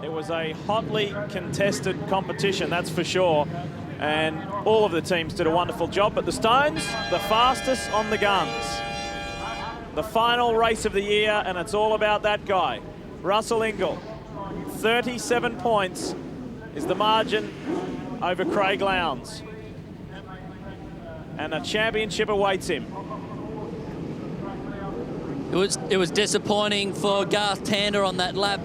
It was a hotly contested competition, that's for sure. And all of the teams did a wonderful job, but the Stones, the fastest on the guns. The final race of the year, and it's all about that guy, Russell Engel. 37 points is the margin over Craig Lowndes. And a championship awaits him. It was disappointing for Garth Tander on that lap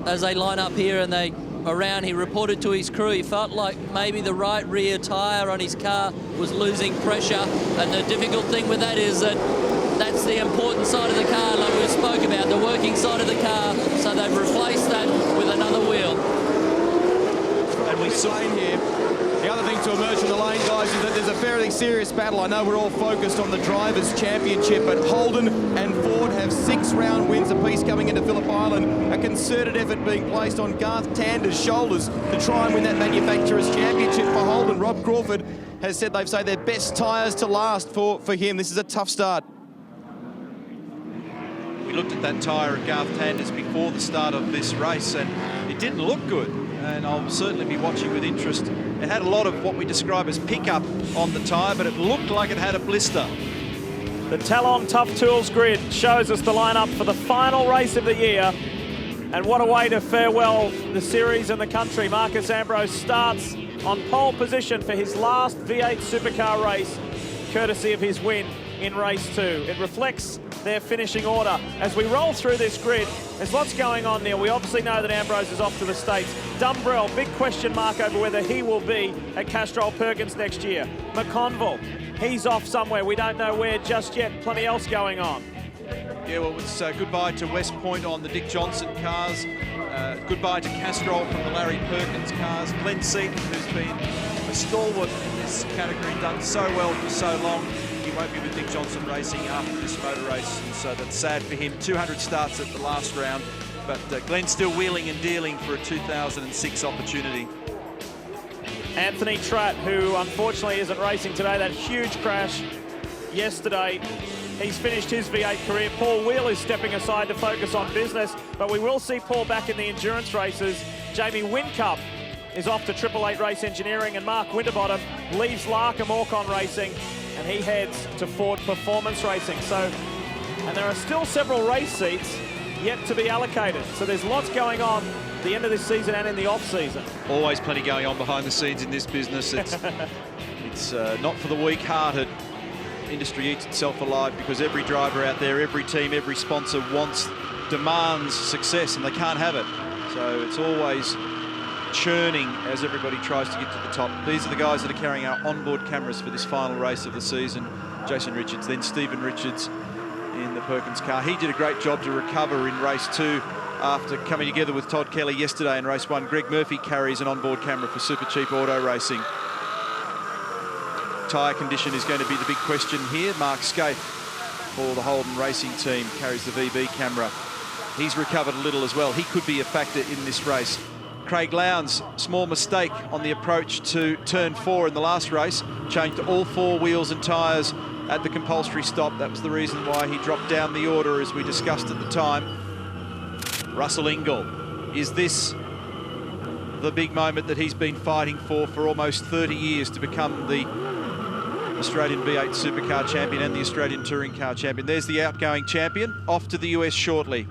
as they line up here and they around. He reported to his crew he felt like maybe the right rear tyre on his car was losing pressure, and the difficult thing with that is that that's the important side of the car, like we spoke about, the working side of the car, so they've replaced that with another wheel. And we saw in here. The other thing to emerge from the lane, guys, is that there's a fairly serious battle. I know we're all focused on the Drivers' Championship, but Holden and Ford have 6-round wins apiece coming into Phillip Island. A concerted effort being placed on Garth Tander's shoulders to try and win that Manufacturers' Championship for Holden. Rob Crawford has said they've saved their best tyres to last for him. This is a tough start. We looked at that tyre at Garth Tander's before the start of this race, and it didn't look good. And I'll certainly be watching with interest. It had a lot of what we describe as pickup on the tyre, but it looked like it had a blister. The Talon Tough Tools grid shows us the lineup for the final race of the year. And what a way to farewell the series and the country. Marcos Ambrose starts on pole position for his last V8 supercar race, courtesy of his win in race 2. It reflects their finishing order. As we roll through this grid, there's lots going on, Neil. We obviously know that Ambrose is off to the States. Dumbrell, big question mark over whether he will be at Castrol Perkins next year. McConville, he's off somewhere. We don't know where just yet. Plenty else going on. Yeah, well, it's goodbye to West Point on the Dick Johnson cars. Goodbye to Castrol from the Larry Perkins cars. Glenn Seaton, who's been a stalwart in this category, done so well for so long. He won't be with Dick Johnson Racing after this motor race, and so that's sad for him. 200 starts at the last round, but Glenn's still wheeling and dealing for a 2006 opportunity. Anthony Tratt, who unfortunately isn't racing today, that huge crash yesterday. He's finished his V8 career. Paul Wheel is stepping aside to focus on business, but we will see Paul back in the endurance races. Jamie Whincup is off to Triple Eight Race Engineering, and Mark Winterbottom leaves Larkham Orcon Racing, and he heads to Ford Performance Racing. And there are still several race seats yet to be allocated. So there's lots going on at the end of this season and in the off-season. Always plenty going on behind the scenes in this business. It's not for the weak-hearted. Industry eats itself alive because every driver out there, every team, every sponsor demands success, and they can't have it. So it's always churning as everybody tries to get to the top. These are the guys that are carrying our onboard cameras for this final race of the season. Jason Richards, then Stephen Richards in the Perkins car. He did a great job to recover in race 2 after coming together with Todd Kelly yesterday in race 1. Greg Murphy carries an onboard camera for Super Cheap Auto Racing. Tyre condition is going to be the big question here. Mark Scaife for the Holden Racing team carries the VB camera. He's recovered a little as well. He could be a factor in this race. Craig Lowndes, small mistake on the approach to turn 4 in the last race. Changed all 4 wheels and tyres at the compulsory stop. That was the reason why he dropped down the order, as we discussed at the time. Russell Engel, is this the big moment that he's been fighting for almost 30 years to become the Australian V8 Supercar Champion and the Australian Touring Car Champion? There's the outgoing champion, off to the US shortly.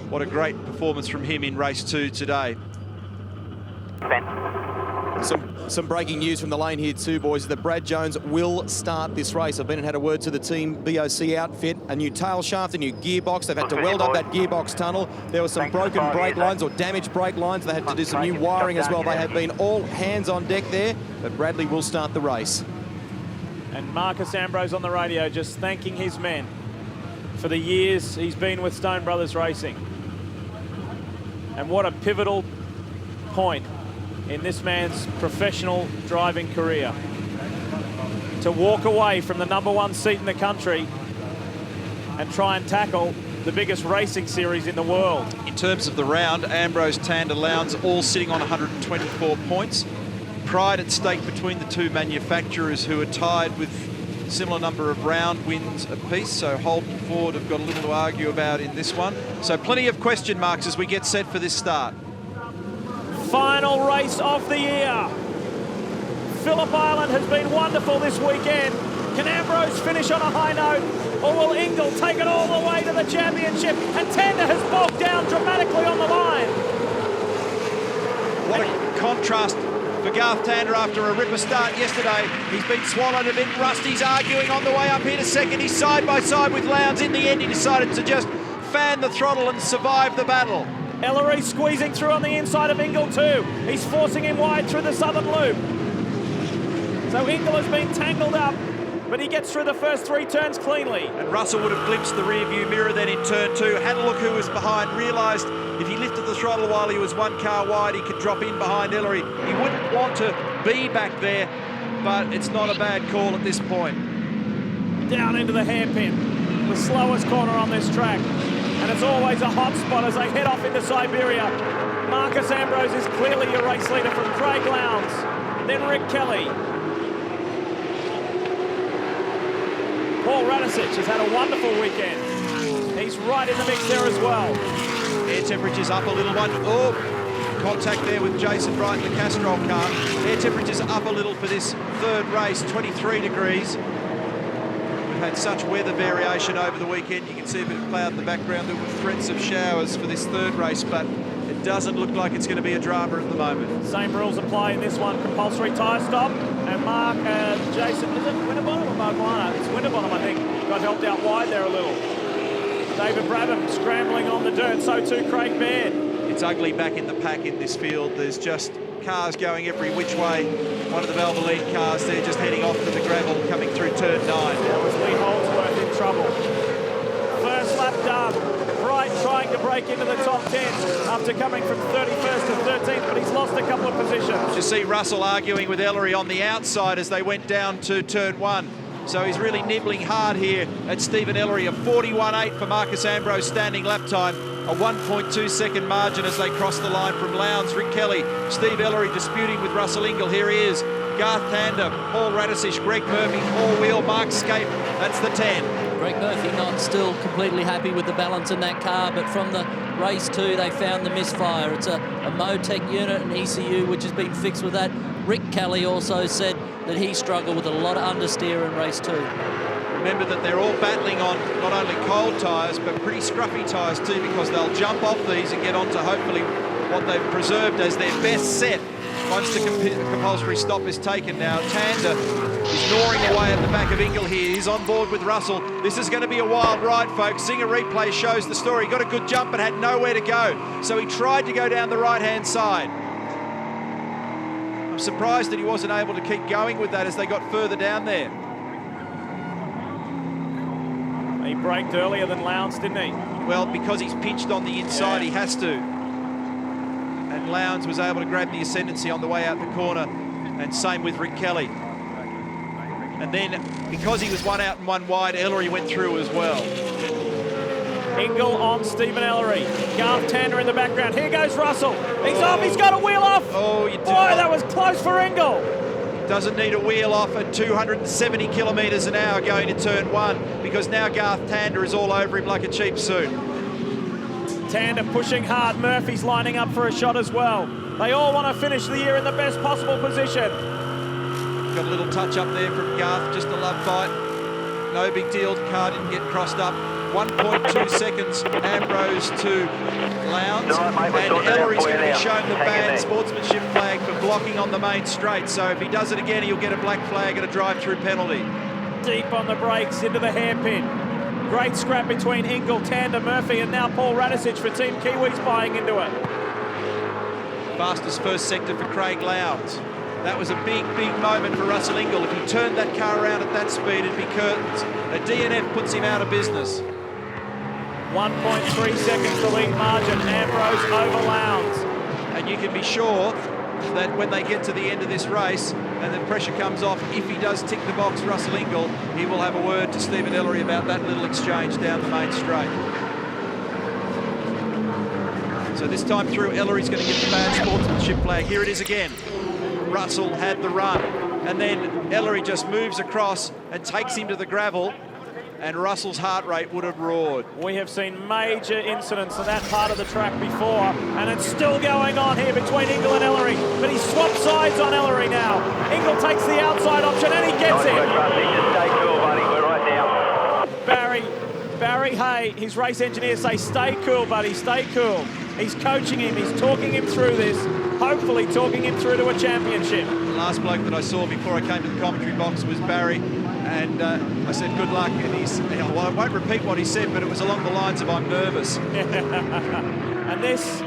What a great performance from him in race 2 today. Some breaking news from the lane here too, boys, that Brad Jones will start this race. I've been and had a word to the team BOC outfit. A new tail shaft, a new gearbox. They've had to weld up that gearbox tunnel. There were some broken brake lines or damaged brake lines. They had to do some new wiring as well. They have been all hands on deck there, but Bradley will start the race. And Marcos Ambrose on the radio just thanking his men for the years he's been with Stone Brothers Racing. And what a pivotal point in this man's professional driving career. To walk away from the #1 seat in the country and try and tackle the biggest racing series in the world. In terms of the round, Ambrose, Tander, Lowndes all sitting on 124 points. Pride at stake between the two manufacturers, who are tied with a similar number of round wins apiece. So Holden and Ford have got a little to argue about in this one. So plenty of question marks as we get set for this start. Final race of the year. Phillip Island has been wonderful this weekend. Can Ambrose finish on a high note, or will Engel take it all the way to the championship? And Tander has bogged down dramatically on the line. What a contrast for Garth Tander after a ripper start yesterday. He's been swallowed a bit. Rusty's arguing on the way up here to second. He's side by side with Lowndes. In the end, he decided to just fan the throttle and survive the battle. Ellery squeezing through on the inside of Engel too. He's forcing him wide through the southern loop. So Engel has been tangled up, but he gets through the first 3 turns cleanly. And Russell would have glimpsed the rear view mirror then in turn 2, had a look who was behind, realised if he lifted the throttle while he was 1 car wide, he could drop in behind Ellery. He wouldn't want to be back there, but it's not a bad call at this point. Down into the hairpin, the slowest corner on this track. And it's always a hot spot as they head off into Siberia. Marcus Ambrose is clearly your race leader from Craig Lowndes, then Rick Kelly. Paul Radisich has had a wonderful weekend. He's right in the mix there as well. Air temperature's up a little one. Oh, contact there with Jason Wright in the Castrol car. Air temperature's up a little for this third race, 23 degrees. We've had such weather variation over the weekend. You can see a bit of cloud in the background. There were threats of showers for this third race, but it doesn't look like it's going to be a drama at the moment. Same rules apply in this one. Compulsory tyre stop. And Mark, Jason, is it Winterbottom or Mark Liner? It's Winterbottom, I think. Got helped out wide there a little. David Brabham scrambling on the dirt. So too Craig Baird. It's ugly back in the pack in this field. There's just cars going every which way. One of the Valvoline cars there just heading off to the gravel coming through turn 9. That was Lee Holdsworth in trouble. First lap done. Bright trying to break into the top 10 after coming from 31st to 13th, but he's lost a couple of positions. You see Russell arguing with Ellery on the outside as they went down to turn 1. So he's really nibbling hard here at Stephen Ellery. A 41.8 for Marcus Ambrose standing lap time. A 1.2 second margin as they cross the line from Lowndes, Rick Kelly, Steve Ellery disputing with Russell Engel. Here he is. Garth Tander, Paul Radisich, Greg Murphy, all-wheel, Mark Scape. That's the 10. Greg Murphy not still completely happy with the balance in that car, but from the race 2 they found the misfire. It's a Motec unit and ECU which has been fixed with that. Rick Kelly also said that he struggled with a lot of understeer in race 2. Remember that they're all battling on not only cold tyres but pretty scruffy tyres too, because they'll jump off these and get onto hopefully what they've preserved as their best set once the compulsory stop is taken. Now Tander is gnawing away at the back of Engel here. He's on board with Russell. This is going to be a wild ride, folks. Zinger replay shows the story. He got a good jump but had nowhere to go, so he tried to go down the right-hand side. I'm surprised that he wasn't able to keep going with that as they got further down there. He braked earlier than Lowndes, didn't he? Well, because he's pitched on the inside, he has to. And Lowndes was able to grab the ascendancy on the way out the corner, and same with Rick Kelly. And then, because he was 1 out and 1 wide, Ellery went through as well. Engel on Stephen Ellery. Garth Tander in the background. Here goes Russell. He's off. He's got a wheel off. Oh, you do. Boy, that was close for Engel. Doesn't need a wheel off at 270 kilometres an hour going to turn 1, because now Garth Tander is all over him like a cheap suit. Tander pushing hard. Murphy's lining up for a shot as well. They all want to finish the year in the best possible position. Got a little touch up there from Garth, just a love bite. No big deal, the car didn't get crossed up. 1.2 seconds, Ambrose to Lowndes, and Ellery's going to be shown the bad sportsmanship flag for blocking on the main straight. So if he does it again, he'll get a black flag and a drive-through penalty. Deep on the brakes into the hairpin. Great scrap between Engel, Tander, Murphy, and now Paul Radisich for Team Kiwis buying into it. Fastest first sector for Craig Lowndes. That was a big, big moment for Russell Engel. If he turned that car around at that speed, it'd be curtains. A DNF puts him out of business. 1.3 seconds the lead margin. Ambrose over Lowndes. And you can be sure that when they get to the end of this race and the pressure comes off, if he does tick the box, Russell Engel, he will have a word to Stephen Ellery about that little exchange down the main straight. So this time through, Ellery's going to get the bad sportsmanship flag. Here it is again. Russell had the run, and then Ellery just moves across and takes him to the gravel. and Russell's heart rate would have roared. We have seen major incidents on that part of the track before, and it's still going on here between Engel and Ellery, but he swapped sides on Ellery now. Engel takes the outside option, and he gets it. Just stay cool, buddy. We're right now. Barry Hay, his race engineer, say, stay cool, buddy, stay cool. He's coaching him, he's talking him through this, hopefully talking him through to a championship. The last bloke that I saw before I came to the commentary box was Barry, and I said, good luck, and well, I won't repeat what he said, but it was along the lines of, I'm nervous. And this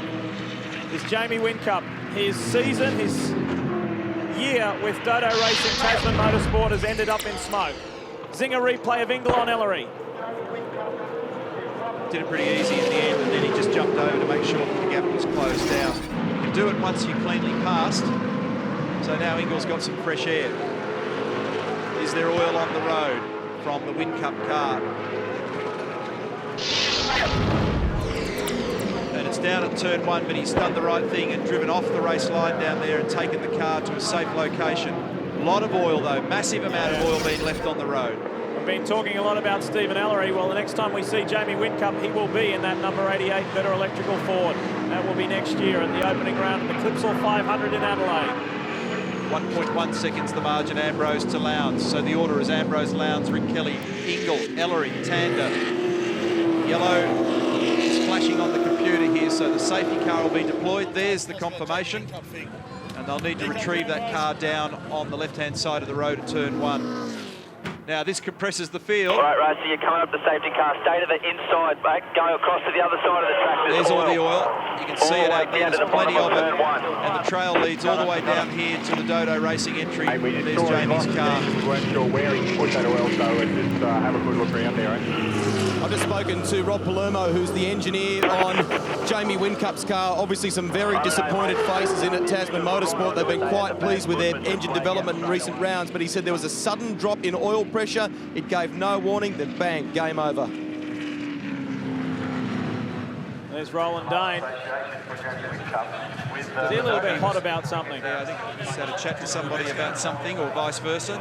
is Jamie Whincup. His season, his year with Dodo Racing Tasman Motorsport has ended up in smoke. Zinger replay of Engel on Ellery. Did it pretty easy in the end, and then he just jumped over to make sure that the gap was closed down. You can do it once you cleanly passed. So now Engel's got some fresh air. Is there oil on the road from the Whincup car? And it's down at turn 1, but he's done the right thing and driven off the race line down there and taken the car to a safe location. A lot of oil though, massive amount of oil being left on the road. We've been talking a lot about Stephen Ellery. Well, the next time we see Jamie Whincup, he will be in that number 88 Better Electrical Ford. That will be next year at the opening round of the Clipsal 500 in Adelaide. 1.1 seconds the margin, Ambrose to Lowndes. So the order is Ambrose, Lowndes, Rick Kelly, Engel, Ellery, Tander. Yellow is flashing on the computer here, so the safety car will be deployed. There's the confirmation. And they'll need to retrieve that car down on the left-hand side of the road at turn 1. Now this compresses the field. All right, Rusty, you're coming up the safety car. Stay to the inside, mate. Go across to the other side of the track. There's all the oil. You can see it out there. There's plenty of it. Turn 1. And the trail leads all the way down here to the Dodo Racing entry. There's Jamie's car. We weren't sure where he put that oil, so let's just have a good look around there, I've just spoken to Rob Palermo, who's the engineer on Jamie Whincup's car. Obviously some very disappointed faces in at Tasman Motorsport. They've been quite pleased with their engine development in recent rounds, but he said there was a sudden drop in oil pressure. It gave no warning, then bang, game over. There's Roland Dane. Is he a little bit hot about something? Yeah, I think he's had a chat to somebody about something, or vice versa.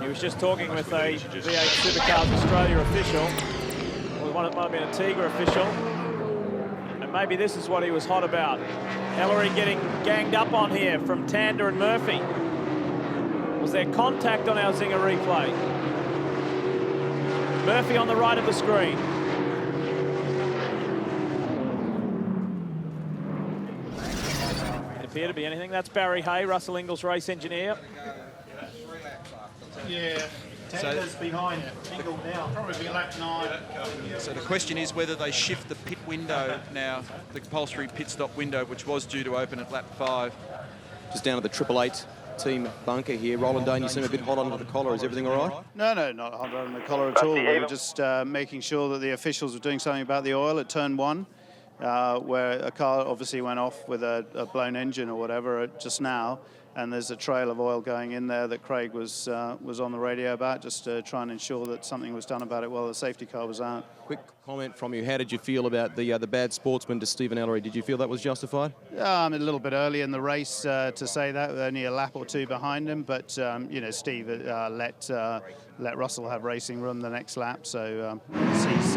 He was just talking with a V8 Supercars Australia official. Or one, it might have been a Tigra official. And maybe this is what he was hot about. Ellery getting ganged up on here from Tander and Murphy. Was there contact on our Zinger replay? Murphy on the right of the screen. Didn't appear to be anything. That's Barry Hay, Russell Engel's race engineer. Yeah, Tander's behind Engel now, probably lap 9. So the question is whether they shift the pit window now, the compulsory pit stop window, which was due to open at lap 5. Just down to the 888 team bunker here. Roland Dane, you seem a bit hot under the collar. Is everything all right? No, not hot on the collar at all. We were just making sure that the officials were doing something about the oil at turn 1, where a car obviously went off with a blown engine or whatever just now. And there's a trail of oil going in there that Craig was on the radio about, just to try and ensure that something was done about it while the safety car was out. Quick comment from you. How did you feel about the bad sportsman to Stephen Ellery? Did you feel that was justified? A little bit early in the race to say that, only a lap or two behind him. But you know, Steve let Russell have racing room the next lap, so he's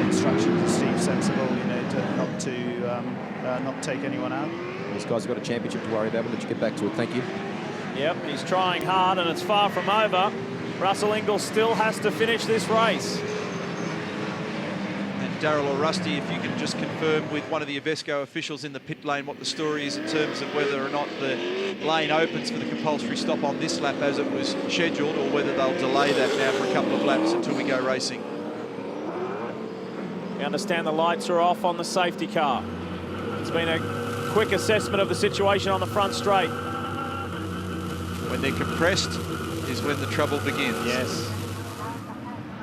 instructions to Steve sensible, you know, to not take anyone out. These guys have got a championship to worry about. We'll let you get back to it. Thank you. Yep, he's trying hard and it's far from over. Russell Engel still has to finish this race. And Darryl or Rusty, if you can just confirm with one of the Avesco officials in the pit lane what the story is in terms of whether or not the lane opens for the compulsory stop on this lap as it was scheduled, or whether they'll delay that now for a couple of laps until we go racing. We understand the lights are off on the safety car. It's been a quick assessment of the situation on the front straight. When they're compressed is when the trouble begins. Yes.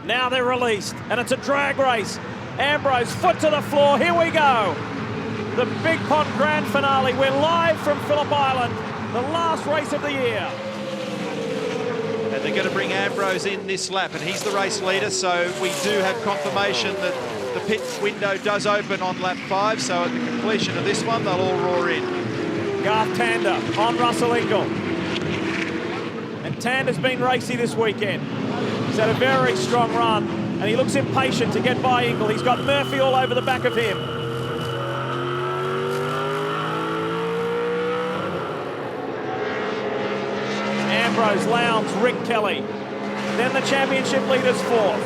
Now they're released, and it's a drag race. Ambrose, foot to the floor, here we go. The Big Pond Grand Finale. We're live from Phillip Island, the last race of the year. And they're going to bring Ambrose in this lap, and he's the race leader, so we do have confirmation that the pit window does open on lap 5, so at the completion of this one, they'll all roar in. Garth Tander on Russell Engel. And Tander's been racy this weekend. He's had a very strong run, and he looks impatient to get by Engel. He's got Murphy all over the back of him. Ambrose, Lowndes, Rick Kelly. Then the championship leaders fourth.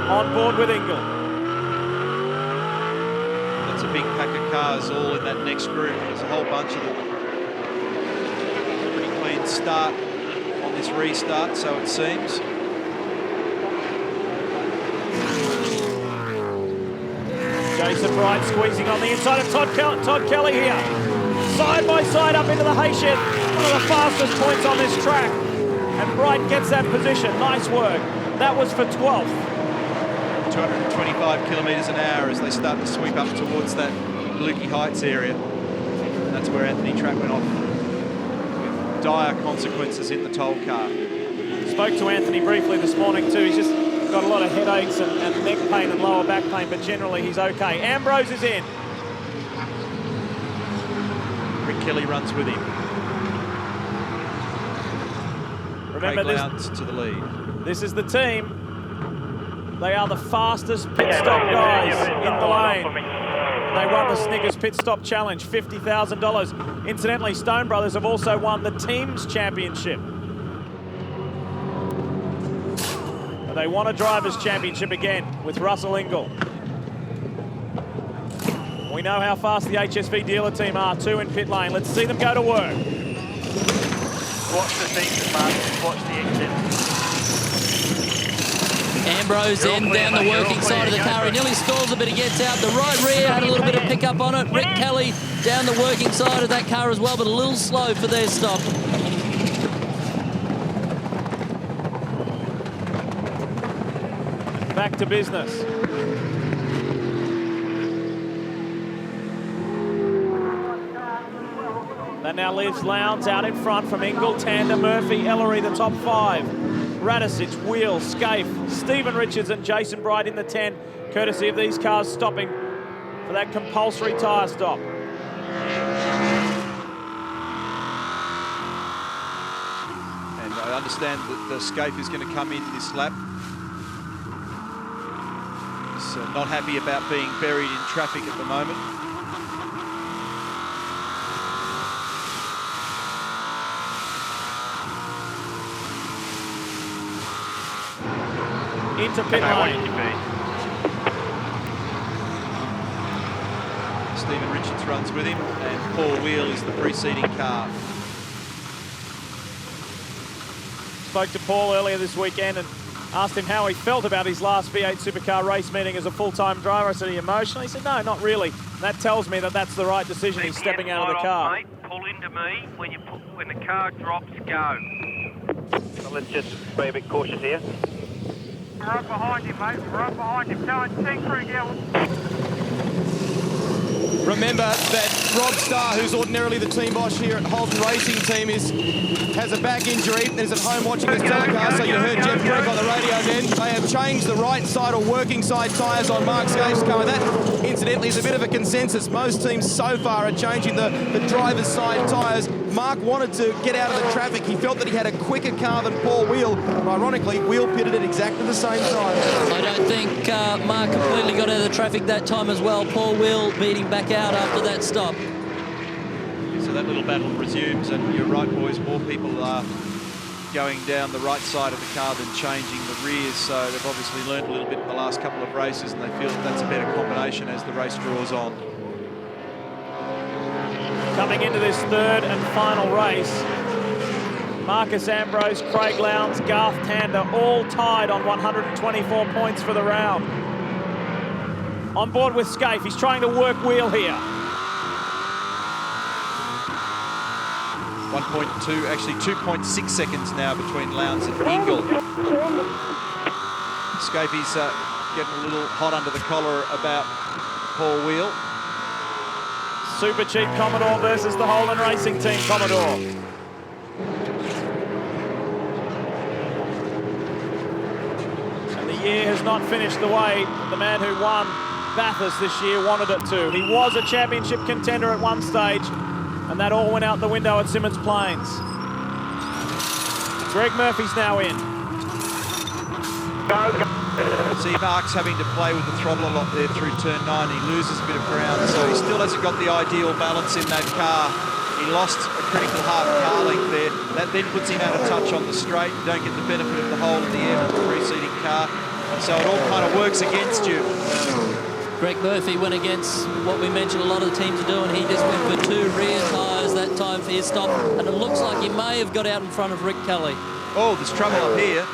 On board with Engel. That's a big pack of cars all in that next group. There's a whole bunch of them. Pretty clean start on this restart, so it seems. Jason Bright squeezing on the inside of Todd Kelly here. Side by side up into the hayshed. One of the fastest points on this track. And Bright gets that position. Nice work. That was for 12th. 225 kilometres an hour as they start to sweep up towards that Lukey Heights area. And that's where Anthony Trapp went off with dire consequences in the toll car. Spoke to Anthony briefly this morning too. He's just got a lot of headaches and neck pain and lower back pain, but generally he's okay. Ambrose is in. Rick Kelly runs with him. Remember Craig Lowndes to the lead. This is the team. They are the fastest pit stop guys in the lane. They won the Snickers Pit Stop Challenge, $50,000. Incidentally, Stone Brothers have also won the Teams Championship. But they won a Drivers' Championship again with Russell Engel. We know how fast the HSV dealer team are, too, in pit lane. Let's see them go to work. Watch the things, Mark. Watch the exit. Ambrose in down the working side of the car. He nearly stalls a bit. He gets out. The right rear had a little bit of pickup on it. Rick Kelly down the working side of that car as well, but a little slow for their stop. Back to business. That now leaves Lowndes out in front from Engel, Tander, Murphy, Ellery, the top five. Radicic, Wheel, Scaife, Stephen Richards and Jason Bright in the 10, courtesy of these cars stopping for that compulsory tyre stop. And I understand that the Scaife is going to come in this lap. He's not happy about being buried in traffic at the moment. Into pit lane. Stephen Richards runs with him, and Paul Wheel is the preceding car. Spoke to Paul earlier this weekend and asked him how he felt about his last V8 Supercar race meeting as a full-time driver. I said, are you emotional? He said, no, not really. And that tells me that that's the right decision. He's stepping out of the car. Mate, pull into me. When the car drops, go. So let's just be a bit cautious here. Right behind him, mate. Right behind him. Go and sink through, Gil. Remember that Rob Starr, who's ordinarily the team boss here at Holden Racing Team, has a back injury and is at home watching this telecast. So you heard Jeff Greg on the radio then. They have changed the right side or working side tyres on Mark Scaife's car. And that, incidentally, is a bit of a consensus. Most teams so far are changing the driver's side tyres. Mark wanted to get out of the traffic. He felt that he had a quicker car than Paul Wheel. Ironically, Wheel pitted at exactly the same time. I don't think Mark completely got out of the traffic that time as well. Paul Wheel beating back out after that stop. So that little battle resumes, and you're right, boys, more people are going down the right side of the car than changing the rears, so they've obviously learned a little bit in the last couple of races, and they feel that that's a better combination as the race draws on. Coming into this third and final race, Marcus Ambrose, Craig Lowndes, Garth Tander, all tied on 124 points for the round. On board with Scaife, he's trying to work Wheel here. 1.2, actually 2.6 seconds now between Lowndes and Engel. Scaife's getting a little hot under the collar about Paul Wheel. Super Cheap Commodore versus the Holden Racing Team Commodore. And the year has not finished the way the man who won Bathurst this year wanted it to. He was a championship contender at one stage, and that all went out the window at Symmons Plains. Greg Murphy's now in. See, Mark's having to play with the throttle a lot there through turn 9. He loses a bit of ground, so he still hasn't got the ideal balance in that car. He lost a critical half car length there. That then puts him out of touch on the straight. You don't get the benefit of the hole in the air from the preceding car. So it all kind of works against you. Greg Murphy went against what we mentioned a lot of the teams are doing. He just went for 2 rear tyres that time for his stop, and it looks like he may have got out in front of Rick Kelly. Oh, there's trouble up here.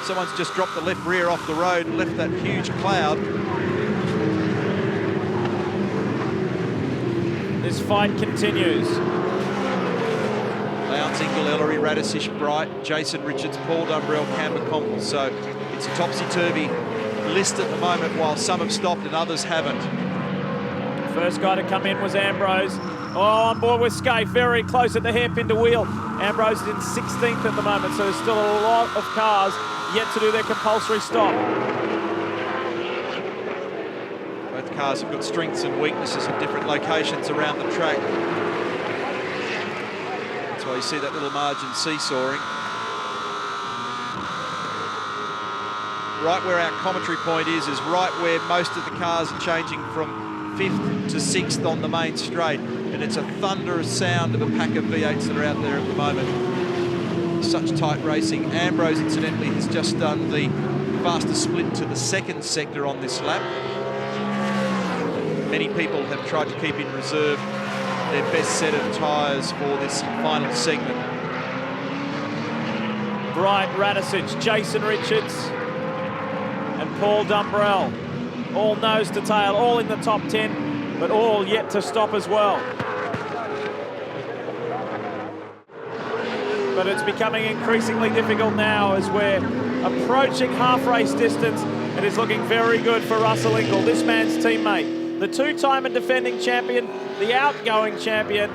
Someone's just dropped the left rear off the road and left that huge cloud. This fight continues. Lowndes, Engel, Ellery, Radisich, Bright, Jason Richards, Paul Dumbrell, Camber Conkle. So it's a topsy-turvy list at the moment, while some have stopped and others haven't. First guy to come in was Ambrose. Oh, on board with Skaife, very close at the hairpin to wheel. Ambrose is in 16th at the moment, so there's still a lot of cars yet to do their compulsory stop. Both cars have got strengths and weaknesses in different locations around the track. That's why you see that little margin seesawing. Right where our commentary point is right where most of the cars are changing from 5th to 6th on the main straight, and it's a thunderous sound of a pack of V8s that are out there at the moment. Such tight racing. Ambrose, incidentally, has just done the fastest split to the 2nd sector on this lap. Many people have tried to keep in reserve their best set of tyres for this final segment. Bright, Radisich, Jason Richards and Paul Dumbrell, all nose to tail, all in the top 10, but all yet to stop as well. But it's becoming increasingly difficult now as we're approaching half-race distance. It is looking very good for Russell Engel, this man's teammate. The 2-time and defending champion, the outgoing champion,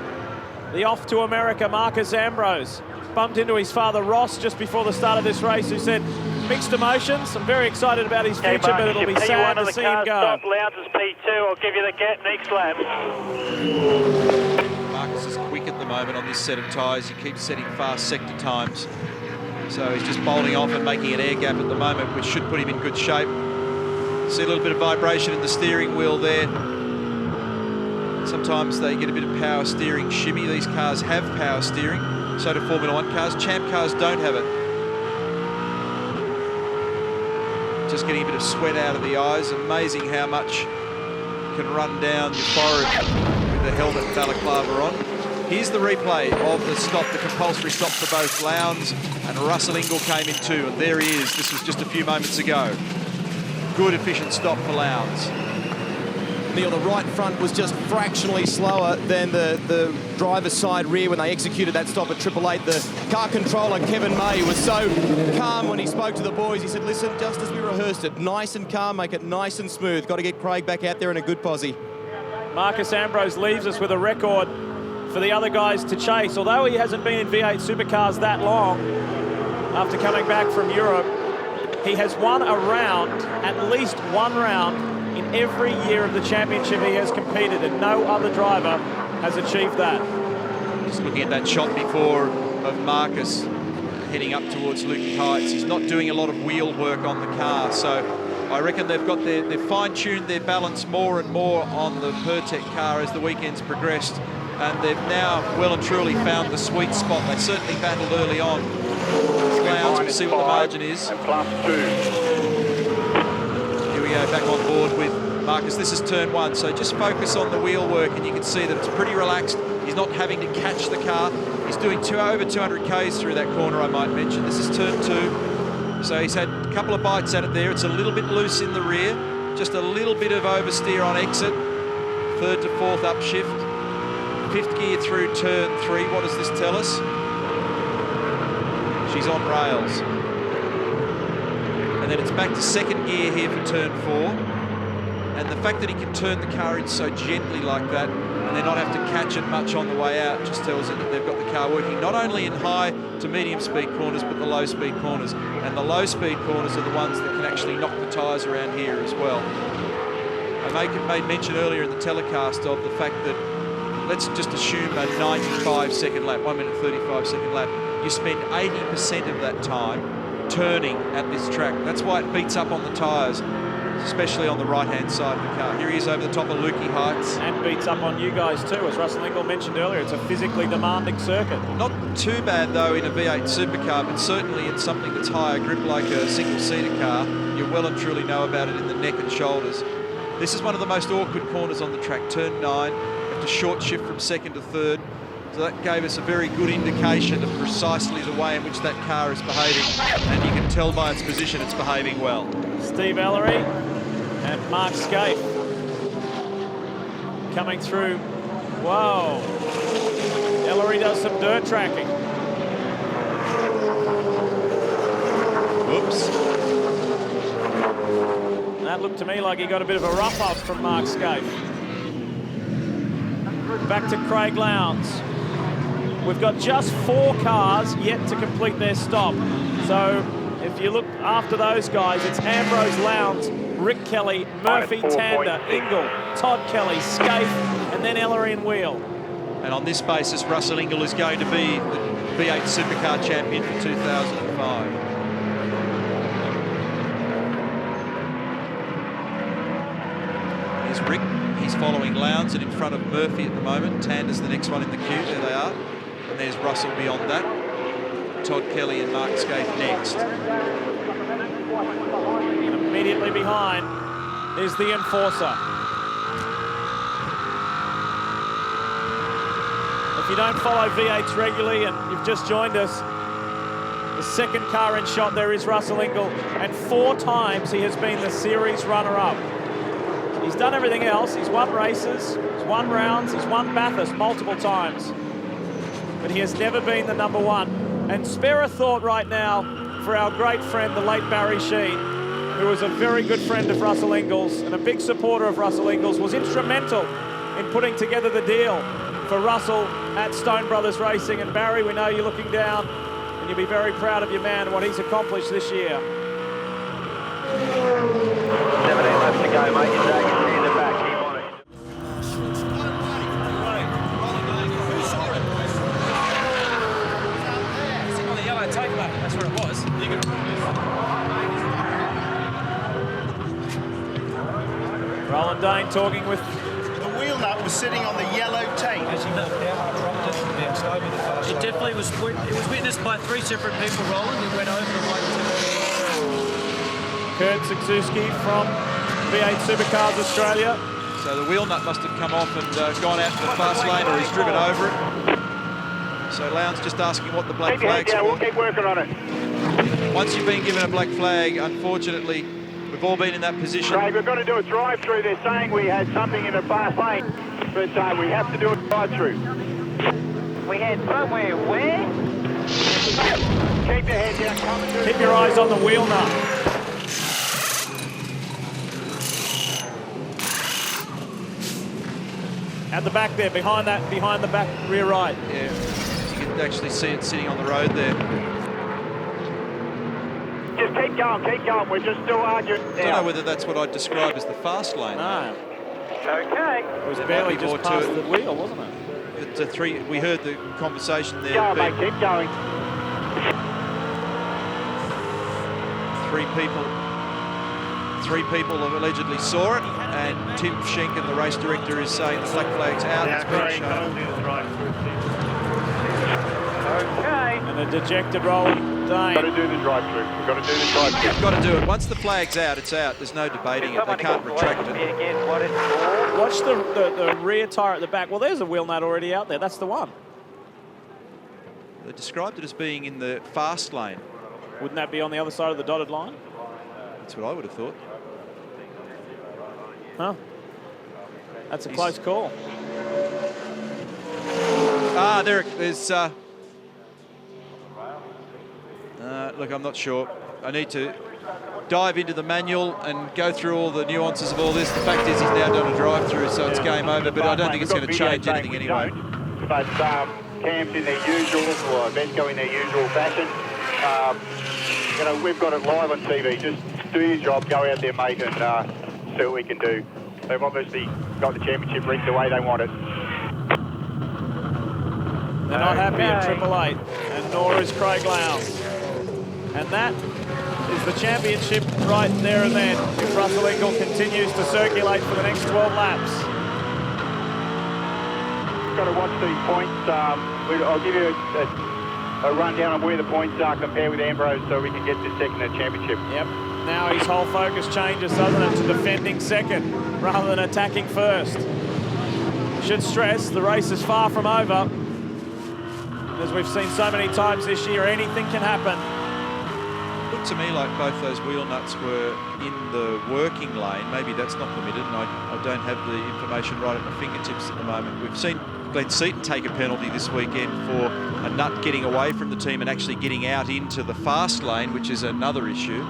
the off to America Marcus Ambrose. Bumped into his father Ross just before the start of this race, who said, mixed emotions. I'm very excited about his future, but it'll be sad to see him go. Lowndes is P2. I'll give you the gap next lap. Marcus is quick at the moment on this set of tyres. He keeps setting fast sector times. So he's just bowling off and making an air gap at the moment, which should put him in good shape. See a little bit of vibration in the steering wheel there. Sometimes they get a bit of power steering shimmy. These cars have power steering. So do Formula 1 cars. Champ cars don't have it. Just getting a bit of sweat out of the eyes. Amazing how much can run down your forehead with the helmet and balaclava on. Here's the replay of the stop, the compulsory stop for both Lowndes and Russell Engel came in too, and there he is. This was just a few moments ago. Good, efficient stop for Lowndes. Neil, the right front was just fractionally slower than the driver's side rear when they executed that stop at 888. The car controller, Kevin May, was so calm when he spoke to the boys. He said, listen, just as we rehearsed it, nice and calm, make it nice and smooth. Got to get Craig back out there in a good posse. Marcus Ambrose leaves us with a record for the other guys to chase. Although he hasn't been in V8 supercars that long after coming back from Europe, he has won a round, at least one round, in every year of the championship he has competed, and no other driver has achieved that. Just looking at that shot before of Marcus heading up towards Luton Heights. He's not doing a lot of wheel work on the car, so I reckon they've fine-tuned their balance more and more on the Pertec car as the weekend's progressed, and they've now well and truly found the sweet spot. They certainly battled early on. Lowndes, we'll see what the margin is. And +2. Here we go, back on board with Marcus. This is turn 1, so just focus on the wheel work and you can see that it's pretty relaxed. He's not having to catch the car. He's doing over 200 Ks through that corner, I might mention. This is turn 2. So he's had a couple of bites at it there. It's a little bit loose in the rear. Just a little bit of oversteer on exit. 3rd to 4th upshift. 5th gear through turn 3. What does this tell us? She's on rails. And then it's back to 2nd gear here for turn 4. And the fact that he can turn the car in so gently like that and they not have to catch it much on the way out just tells you that they've got the car working not only in high to medium speed corners but the low speed corners. And the low speed corners are the ones that can actually knock the tyres around here as well. I made mention earlier in the telecast of the fact that let's just assume a 95-second lap, 1 minute 35-second lap. You spend 80% of that time turning at this track. That's why it beats up on the tyres, especially on the right-hand side of the car. Here he is over the top of Lukey Heights. And beats up on you guys too, as Russell Engel mentioned earlier. It's a physically demanding circuit. Not too bad though in a V8 supercar, but certainly in something that's higher grip like a single-seater car, you well and truly know about it in the neck and shoulders. This is one of the most awkward corners on the track, turn 9. You have to short shift from second to third. So that gave us a very good indication of precisely the way in which that car is behaving. And you can tell by its position it's behaving well. Steve Ellery and Mark Scaife coming through. Whoa. Ellery does some dirt tracking. Whoops. That looked to me like he got a bit of a rough up from Mark Scaife. Back to Craig Lowndes. We've got just 4 cars yet to complete their stop. So if you look after those guys, it's Ambrose, Lowndes, Rick Kelly, Murphy, Tander, Engel, Todd Kelly, Scaife, and then Ellery and Wheel. And on this basis, Russell Engel is going to be the V8 Supercar champion for 2005. Here's Rick. He's following Lowndes and in front of Murphy at the moment. Tander's the next one in the queue. There they are. And there's Russell beyond that. Todd Kelly and Mark Scaife next. And immediately behind is the Enforcer. If you don't follow V8s regularly and you've just joined us, the second car in shot there is Russell Engel, and 4 times he has been the series runner-up. He's done everything else. He's won races, he's won rounds, he's won Bathurst multiple times. But he has never been the number 1. And spare a thought right now for our great friend, the late Barry Sheen, who was a very good friend of Russell Engel's and a big supporter of Russell Engel's, was instrumental in putting together the deal for Russell at Stone Brothers Racing. And Barry, we know you're looking down and you'll be very proud of your man and what he's accomplished this year. 17 laps to go, mate. You're dragging me in the back. Keep on it. On the yellow tape back, that's where it was. Roland Dane talking with... The wheel nut was sitting on the yellow tape. As he knocked out, dropped it and bounced over the far side. It definitely was. It was witnessed by 3 separate people, Roland. It went over the white tip. Kurt Suksuski from V8 Supercars Australia. So the wheel nut must have come off and gone out to the fast lane, or he's driven over it. So Lowndes just asking what the black flag's for. We'll keep working on it. Once you've been given a black flag, unfortunately, we've all been in that position. Craig, we've got to do a drive-through. They're saying we had something in the fast lane, but we have to do a drive-through. We had somewhere where? Keep your head down. Keep your eyes on the wheel nut. At the back there, behind the back rear right. Yeah, you can actually see it sitting on the road there. Just keep going. We're just still arguing. I don't know whether that's what I'd describe as the fast lane. No. Okay. It was barely just past the wheel, wasn't it? We heard the conversation there. Go, mate, keep going. 3 people have allegedly saw it, and Tim Schenken, the race director, is saying the black flag's out. It's been shown. Okay. And a dejected Roland Dane. Got to do the drive-through. We've got to do the drive-through. You've got to do it. Once the flag's out, it's out. There's no debating it. They can't retract it. Watch the rear tyre at the back. Well, there's a wheel nut already out there. That's the one. They described it as being in the fast lane. Wouldn't that be on the other side of the dotted line? That's what I would have thought. Huh? That's a close call. There's... look, I'm not sure. I need to dive into the manual and go through all the nuances of all this. The fact is he's now done a drive-through, so it's game over, but I don't think it's going to change anything anyway. But Cam's in their usual, or Repco in their usual fashion. You know, we've got it live on TV. Just do your job, go out there, mate, and see what we can do. They've obviously got the championship rigged the way they want it. They're not happy in Triple Eight, and nor is Craig Lowndes. And that is the championship right there and then, if Russell Engel continues to circulate for the next 12 laps. We've got to watch these points. I'll give you a rundown of where the points are compared with Ambrose so we can get to second at championship. Yep. Now his whole focus changes, doesn't it, to defending second rather than attacking first. Should stress, the race is far from over. As we've seen so many times this year, anything can happen. Looked to me like both those wheel nuts were in the working lane. Maybe that's not permitted, and I don't have the information right at my fingertips at the moment. We've seen Glenn Seaton take a penalty this weekend for a nut getting away from the team and actually getting out into the fast lane, which is another issue.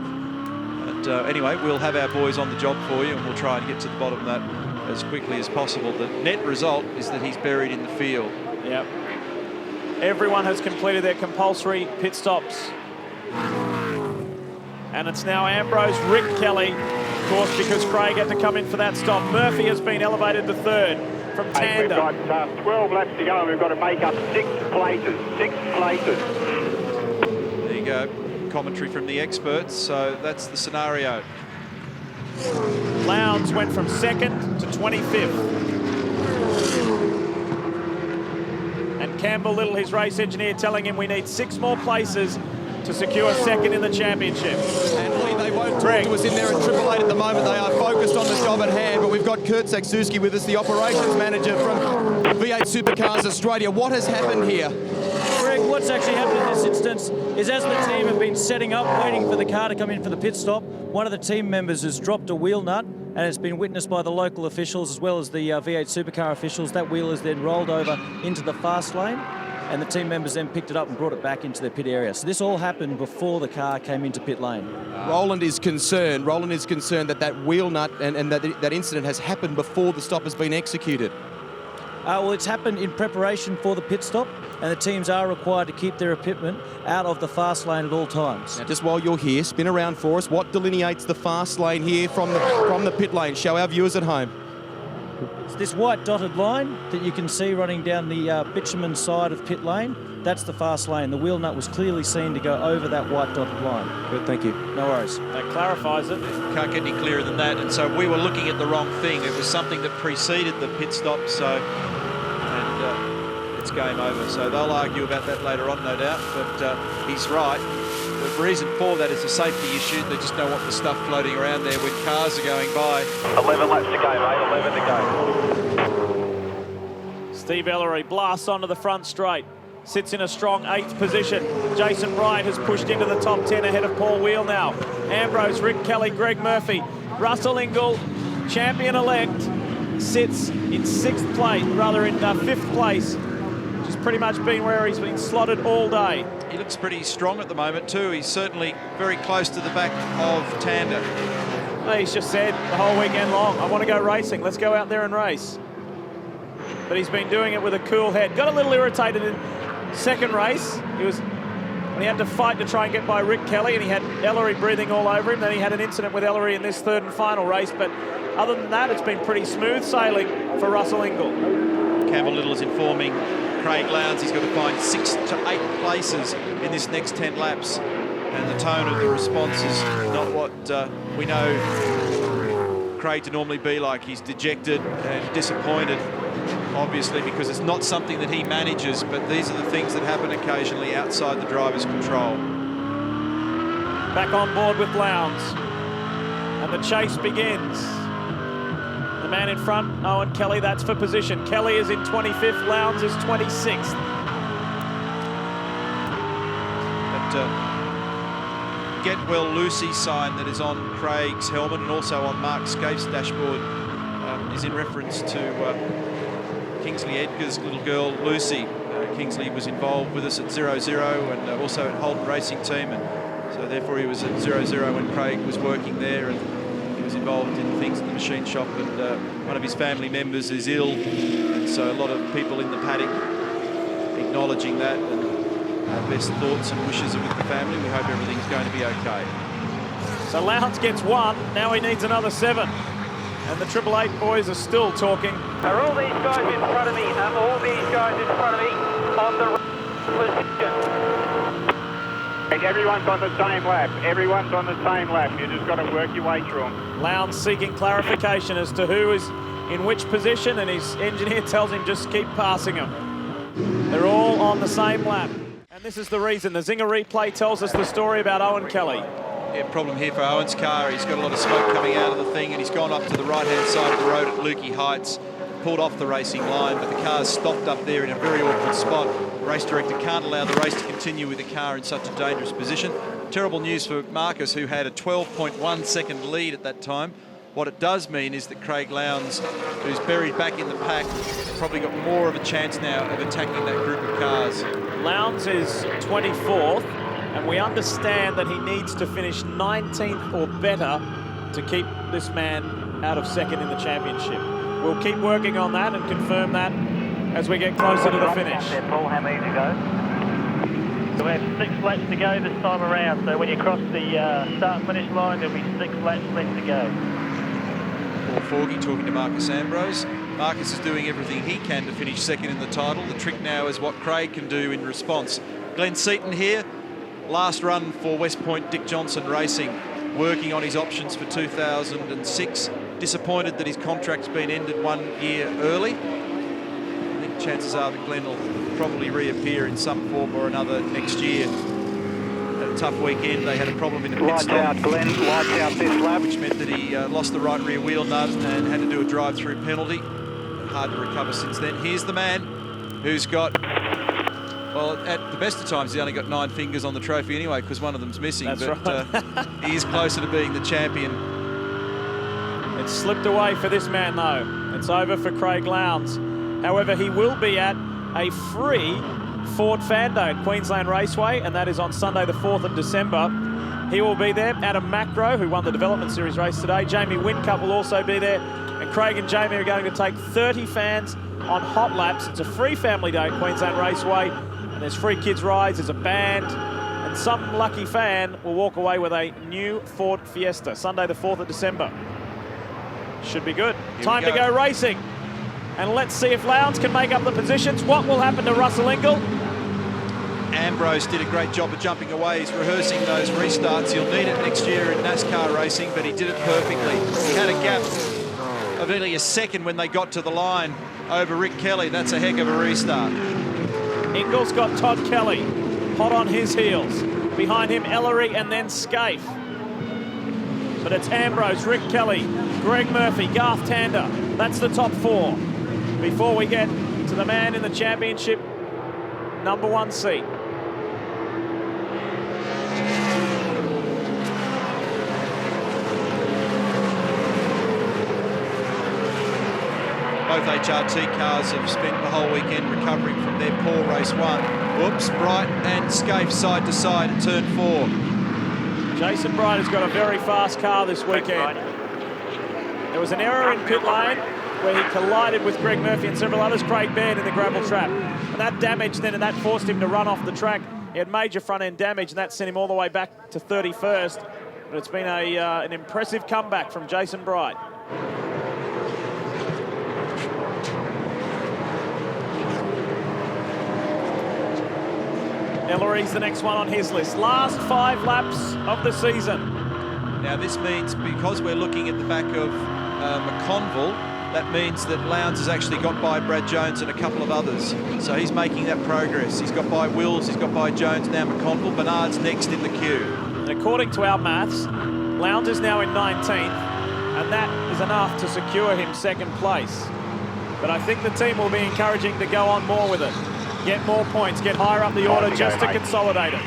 But anyway, we'll have our boys on the job for you, and we'll try and get to the bottom of that as quickly as possible. The net result is that he's buried in the field. Yep. Everyone has completed their compulsory pit stops. And it's now Ambrose, Rick Kelly, of course, because Craig had to come in for that stop. Murphy has been elevated to third from Tander. We've got 12 laps to go, and we've got to make up 6 places. 6 places. There you go. Commentary from the experts. So that's the scenario. Lowndes went from second to 25th. And Campbell Little, his race engineer, telling him we need 6 more places to secure second in the championship. And Lee, they won't talk to us in there at Triple Eight at the moment. They are focused on the job at hand, but we've got Kurt Saksuski with us, the operations manager from V8 Supercars Australia. What has happened here? Greg, what's actually happened in this instance is as the team have been setting up, waiting for the car to come in for the pit stop, one of the team members has dropped a wheel nut, and it's been witnessed by the local officials as well as the V8 Supercar officials. That wheel is then rolled over into the fast lane, and the team members then picked it up and brought it back into their pit area. So this all happened before the car came into pit lane. Roland is concerned that that wheel nut and that incident has happened before the stop has been executed. Well, it's happened in preparation for the pit stop, and the teams are required to keep their equipment out of the fast lane at all times. Now, just while you're here, spin around for us. What delineates the fast lane here from the pit lane? Show our viewers at home. It's this white dotted line that you can see running down the bitumen side of pit lane. That's the fast lane. The wheel nut was clearly seen to go over that white dotted line. Good, thank you. No worries. That clarifies it. Can't get any clearer than that. And so we were looking at the wrong thing. It was something that preceded the pit stop. It's game over. So they'll argue about that later on, no doubt. But he's right. The reason for that is a safety issue. They just don't want the stuff floating around there when cars are going by. 11 laps to go, mate. 11 to go. Steve Ellery blasts onto the front straight. Sits in a strong 8th position. Jason Wright has pushed into the top 10 ahead of Paul Wheel now. Ambrose, Rick Kelly, Greg Murphy. Russell Engel, champion-elect, sits in 5th place, which has pretty much been where he's been slotted all day. He looks pretty strong at the moment too. He's certainly very close to the back of Tander. Well, he's just said the whole weekend long, I want to go racing. Let's go out there and race. But he's been doing it with a cool head. Got a little irritated in second race. When he had to fight to try and get by Rick Kelly, and he had Ellery breathing all over him. Then he had an incident with Ellery in this 3rd and final race. But other than that, it's been pretty smooth sailing for Russell Engel. Campbell Little is informing Craig Lowndes he's got to find 6 to 8 places in this next 10 laps. And the tone of the response is not what we know Craig to normally be like. He's dejected and disappointed, obviously, because it's not something that he manages, but these are the things that happen occasionally outside the driver's control. Back on board with Lowndes, and the chase begins. The man in front, Owen Kelly, that's for position. Kelly is in 25th, Lowndes is 26th. That Get Well Lucy sign that is on Craig's helmet and also on Mark Scaife's dashboard is in reference to Kingsley Edgar's little girl, Lucy. Kingsley was involved with us at 0-0 and also at Holden Racing Team, and so therefore he was at 0-0 when Craig was working there, and he was involved in things in the machine shop, and one of his family members is ill, and so a lot of people in the paddock acknowledging that, and our best thoughts and wishes are with the family. We hope everything's going to be okay. So Lowndes gets 1, now he needs another 7. And the Triple Eight boys are still talking. Are all these guys in front of me? All these guys in front of me on the position. Everyone's on the same lap. Everyone's on the same lap. You just got to work your way through them. Lowndes seeking clarification as to who is in which position, and his engineer tells him just keep passing them. They're all on the same lap. And this is the reason. The Zinger replay tells us the story about Owen Kelly. Yeah, problem here for Owen's car. He's got a lot of smoke coming out of the thing, and he's gone up to the right-hand side of the road at Lukey Heights, pulled off the racing line, but the car's stopped up there in a very awkward spot. The race director can't allow the race to continue with the car in such a dangerous position. Terrible news for Marcus, who had a 12.1 second lead at that time. What it does mean is that Craig Lowndes, who's buried back in the pack, probably got more of a chance now of attacking that group of cars. Lowndes is 24th, and we understand that he needs to finish 19th or better to keep this man out of second in the championship. We'll keep working on that and confirm that as we get closer to the finish. Paul, how many to go? So we have 6 laps to go this time around. So when you cross the start and finish line, there'll be 6 laps left to go. Paul Forgy talking to Marcus Ambrose. Marcus is doing everything he can to finish second in the title. The trick now is what Craig can do in response. Glenn Seaton here, last run for West Point Dick Johnson Racing, working on his options for 2006. Disappointed that his contract's been ended 1 year early. I think chances are that Glenn will probably reappear in some form or another next year. Had a tough weekend. They had a problem in the pit stop. Lights out, Glenn. Lights out this lap. Which meant that he lost the right rear wheel nut and had to do a drive-through penalty. Hard to recover since then. Here's the man who's got, well, at the best of times, he's only got 9 fingers on the trophy anyway, because one of them's missing. That's but right. He is closer to being the champion. It's slipped away for this man, though. It's over for Craig Lowndes. However, he will be at a free Ford Fan Day at Queensland Raceway, and that is on Sunday the 4th of December. He will be there. Adam Macro, who won the Development Series race today. Jamie Whincup will also be there. And Craig and Jamie are going to take 30 fans on hot laps. It's a free family day at Queensland Raceway. And there's free kids rides, there's a band. And some lucky fan will walk away with a new Ford Fiesta, Sunday the 4th of December. Should be good. Time to go racing. And let's see if Lowndes can make up the positions. What will happen to Russell Engel? Ambrose did a great job of jumping away. He's rehearsing those restarts. He'll need it next year in NASCAR racing, but he did it perfectly. He had a gap of nearly a second when they got to the line over Rick Kelly. That's a heck of a restart. Engel's got Todd Kelly hot on his heels. Behind him, Ellery and then Scaife. But it's Ambrose, Rick Kelly, Greg Murphy, Garth Tander. That's the top 4. Before we get to the man in the championship, #1 seat. Both HRT cars have spent the whole weekend recovering from their poor race 1. Whoops, Bright and Scaife side to side at turn 4. Jason Bright has got a very fast car this weekend. There was an error in pit lane where he collided with Greg Murphy and several others, Craig Baird in the gravel trap. And that damaged then, and that forced him to run off the track. He had major front end damage, and that sent him all the way back to 31st. But it's been an impressive comeback from Jason Bright. Ellery's the next one on his list. Last 5 laps of the season. Now this means, because we're looking at the back of McConville, that means that Lowndes has actually got by Brad Jones and a couple of others. So he's making that progress. He's got by Wills, he's got by Jones, now McConville. Bernard's next in the queue. And according to our maths, Lowndes is now in 19th, and that is enough to secure him 2nd place. But I think the team will be encouraging to go on more with it. Get more points, get higher up the order just to consolidate it.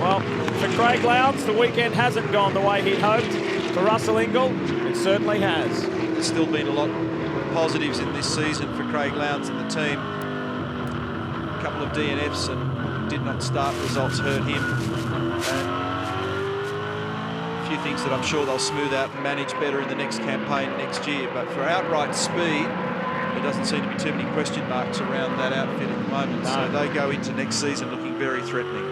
Well, for Craig Lowndes, the weekend hasn't gone the way he'd hoped. For Russell Engel, it certainly has. There's still been a lot of positives in this season for Craig Lowndes and the team. A couple of DNFs and did not start results hurt him. And a few things that I'm sure they'll smooth out and manage better in the next campaign next year. But for outright speed, there doesn't seem to be too many question marks around that outfit at the moment. No. So they go into next season looking very threatening.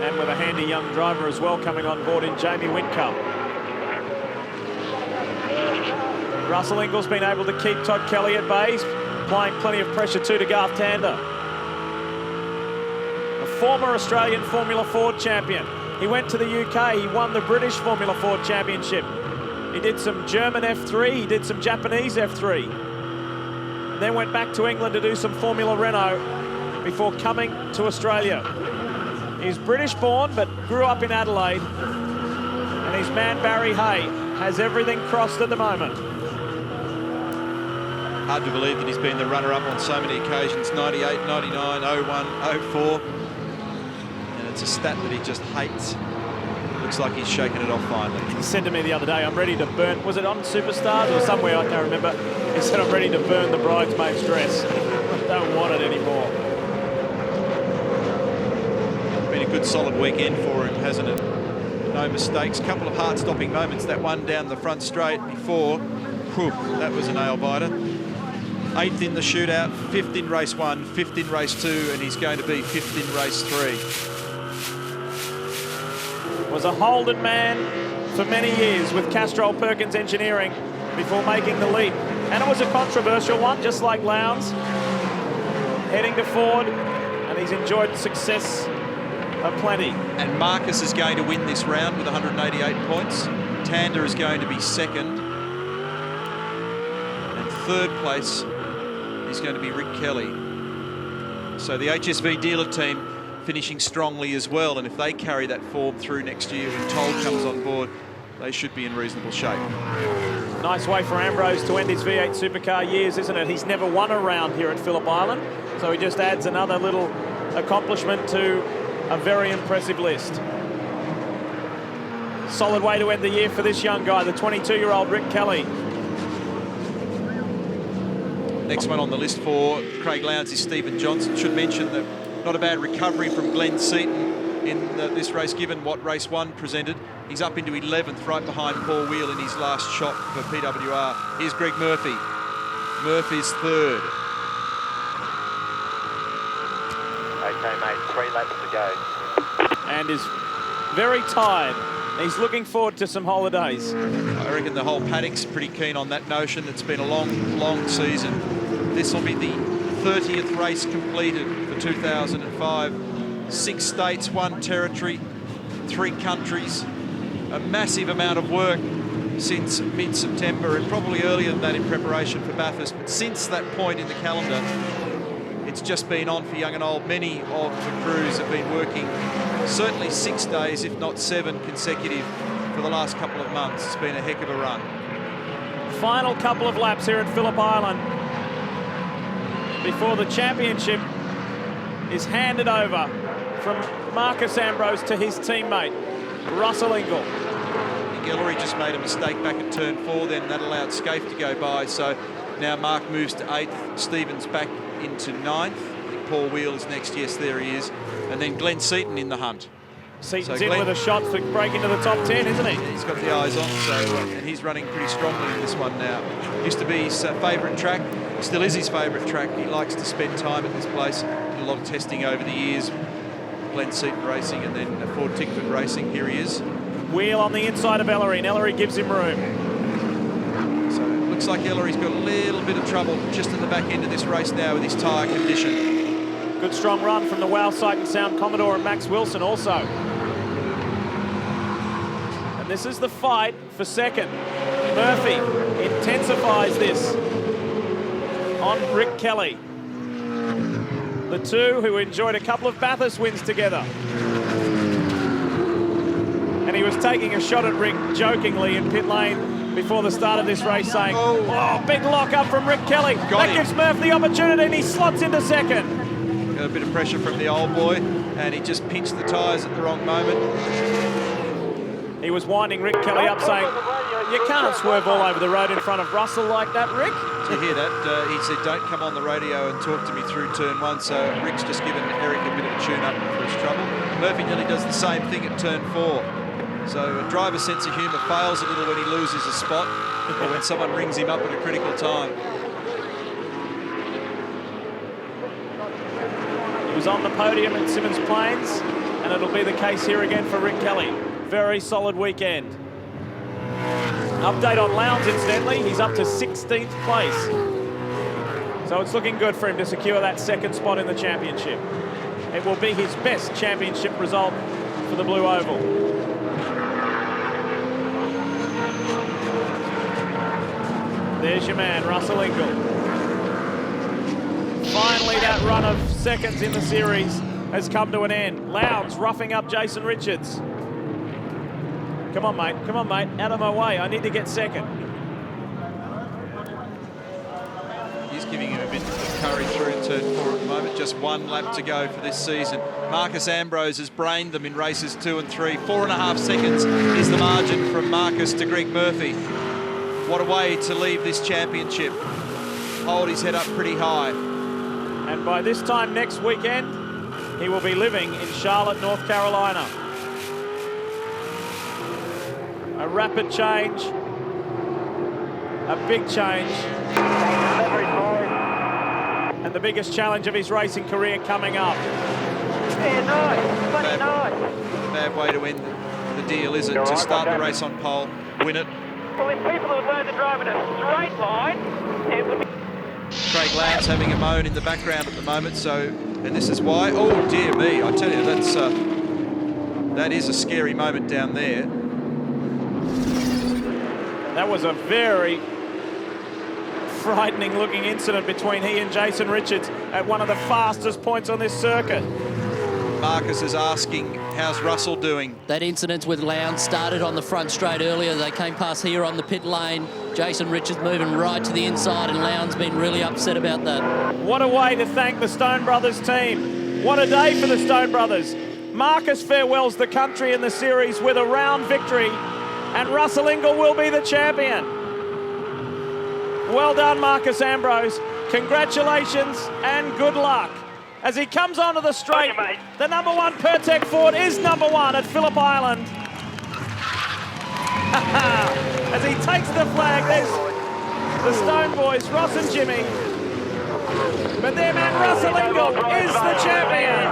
And with a handy young driver as well coming on board in Jamie Whincup. Russell Engel's been able to keep Todd Kelly at bay. He's applying plenty of pressure too to Garth Tander. A former Australian Formula Ford champion. He went to the UK, he won the British Formula Ford Championship. He did some German F3, he did some Japanese F3. And then went back to England to do some Formula Renault before coming to Australia. He's British born, but grew up in Adelaide. And his man Barry Hay has everything crossed at the moment. Hard to believe that he's been the runner-up on so many occasions, 98, 99, 01, 04. And it's a stat that he just hates. Looks like he's shaking it off finally. He said to me the other day, I'm ready to burn, was it on Superstars or somewhere, I can't remember. He said, I'm ready to burn the bridesmaid's dress. I don't want it anymore. Been a good solid weekend for him, hasn't it? No mistakes, couple of heart-stopping moments. That one down the front straight before, whew, that was a nail-biter. 8th in the shootout, 5th in race 1, 5th in race 2, and he's going to be 5th in race 3. Was a Holden man for many years with Castrol Perkins Engineering before making the leap. And it was a controversial one, just like Lowndes. Heading to Ford, and he's enjoyed success aplenty. And Marcus is going to win this round with 188 points. Tander is going to be second. And third place is going to be Rick Kelly. So the HSV dealer team finishing strongly as well, and if they carry that form through next year when Toll comes on board, they should be in reasonable shape. Nice way for Ambrose to end his V8 supercar years, isn't it? He's never won a round here at Phillip Island, so he just adds another little accomplishment to a very impressive list. Solid way to end the year for this young guy, the 22-year-old Rick Kelly. Next one on the list for Craig Lowndes is Stephen Johnson. Should mention that not a bad recovery from Glenn Seaton in this race, given what race 1 presented. He's up into 11th, right behind Paul Wheel in his last shot for PWR. Here's Greg Murphy. Murphy's third. Okay, mate, 3 laps to go. And is very tired. He's looking forward to some holidays. I reckon the whole paddock's pretty keen on that notion. It's been a long, long season. This will be the 30th race completed for 2005. 6 states, 1 territory, 3 countries. A massive amount of work since mid-September, and probably earlier than that in preparation for Bathurst. But since that point in the calendar, it's just been on for young and old. Many of the crews have been working certainly 6 days, if not 7 consecutive for the last couple of months. It's been a heck of a run. Final couple of laps here at Phillip Island before the championship is handed over from Marcus Ambrose to his teammate, Russell Engel. Ellery just made a mistake back at turn 4, then that allowed Scaife to go by. So now Mark moves to 8th, Stevens back into 9th. I think Paul Wheel is next, yes, there he is. And then Glenn Seaton in the hunt. Seaton's in with a shot to break into the top 10, isn't he? He's got the eyes on, so and he's running pretty strongly in this one now. Used to be his favourite track, still is his favourite track. He likes to spend time at this place. Did a lot of testing over the years. Glenn Seaton Racing and then Ford Tickford Racing, here he is. Wheel on the inside of Ellery, and Ellery gives him room. So it looks like Ellery's got a little bit of trouble just at the back end of this race now with his tyre condition. Good strong run from the Wow Sight and Sound Commodore and Max Wilson also. And this is the fight for second. Murphy intensifies this on Rick Kelly. The two who enjoyed a couple of Bathurst wins together. And he was taking a shot at Rick jokingly in pit lane before the start of this race, saying, oh, big lock up from Rick Kelly. That gives Murph the opportunity, and he slots into second. Got a bit of pressure from the old boy, and he just pinched the tyres at the wrong moment. He was winding Rick Kelly up, saying, you can't swerve all over the road in front of Russell like that, Rick. Did you hear that? He said, don't come on the radio and talk to me through turn 1. So Rick's just given Eric a bit of a tune-up for his trouble. Murphy nearly does the same thing at turn 4. So a driver's sense of humour fails a little when he loses a spot or when someone rings him up at a critical time. He was on the podium at Simmons Plains, and it'll be the case here again for Rick Kelly. Very solid weekend. Update on Lowndes, incidentally, he's up to 16th place. So it's looking good for him to secure that second spot in the championship. It will be his best championship result for the Blue Oval. There's your man, Russell Engel. Finally, that run of seconds in the series has come to an end. Lowndes roughing up Jason Richards. Come on, mate. Come on, mate. Out of my way. I need to get second. He's giving him a bit of courage through turn 4 at the moment. Just 1 lap to go for this season. Marcus Ambrose has brained them in races 2 and 3. 4.5 seconds is the margin from Marcus to Greg Murphy. What a way to leave this championship. Hold his head up pretty high. And by this time next weekend, he will be living in Charlotte, North Carolina. A rapid change, a big change, and the biggest challenge of his racing career coming up. Bad way to end the deal, is it? To start the race on pole, win it. Well, if people would learn to drive in a straight line, it would be... Craig Lowndes having a moan in the background at the moment, so, and this is why. Oh dear me, I tell you, that is a scary moment down there. That was a very frightening looking incident between he and Jason Richards at one of the fastest points on this circuit. Marcus is asking, how's Russell doing? That incident with Lowndes started on the front straight earlier. They came past here on the pit lane. Jason Richards moving right to the inside, and Lowndes been really upset about that. What a way to thank the Stone Brothers team. What a day for the Stone Brothers. Marcus farewells the country in the series with a round victory, and Russell Engel will be the champion. Well done, Marcus Ambrose. Congratulations and good luck. As he comes onto the straight, the number 1 Pertec Ford is number 1 at Phillip Island. As he takes the flag, there's the Stone Boys, Ross and Jimmy. But their man Russell Engel is the champion.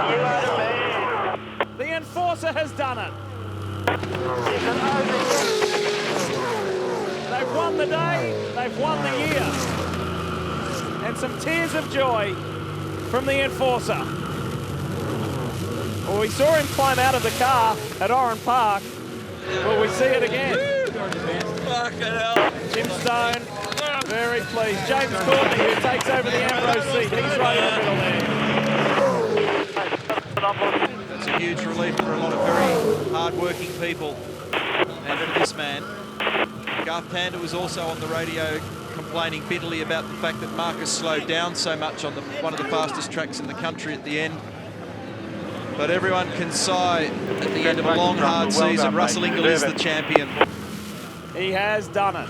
The Enforcer has done it. They've won the day, they've won the year. And some tears of joy from the Enforcer. Well, we saw him climb out of the car at Oran Park. Will we see it again? Jim Stone, very pleased. James Courtney, who takes over the Ambrose seat. He's right in the middle there. That's a huge relief for a lot of very hard-working people. And for this man, Garth Tander was also on the radio complaining bitterly about the fact that Marcus slowed down so much on one of the fastest tracks in the country at the end. But everyone can sigh at the end of a long, hard season. Russell Engel is the champion. He has done it.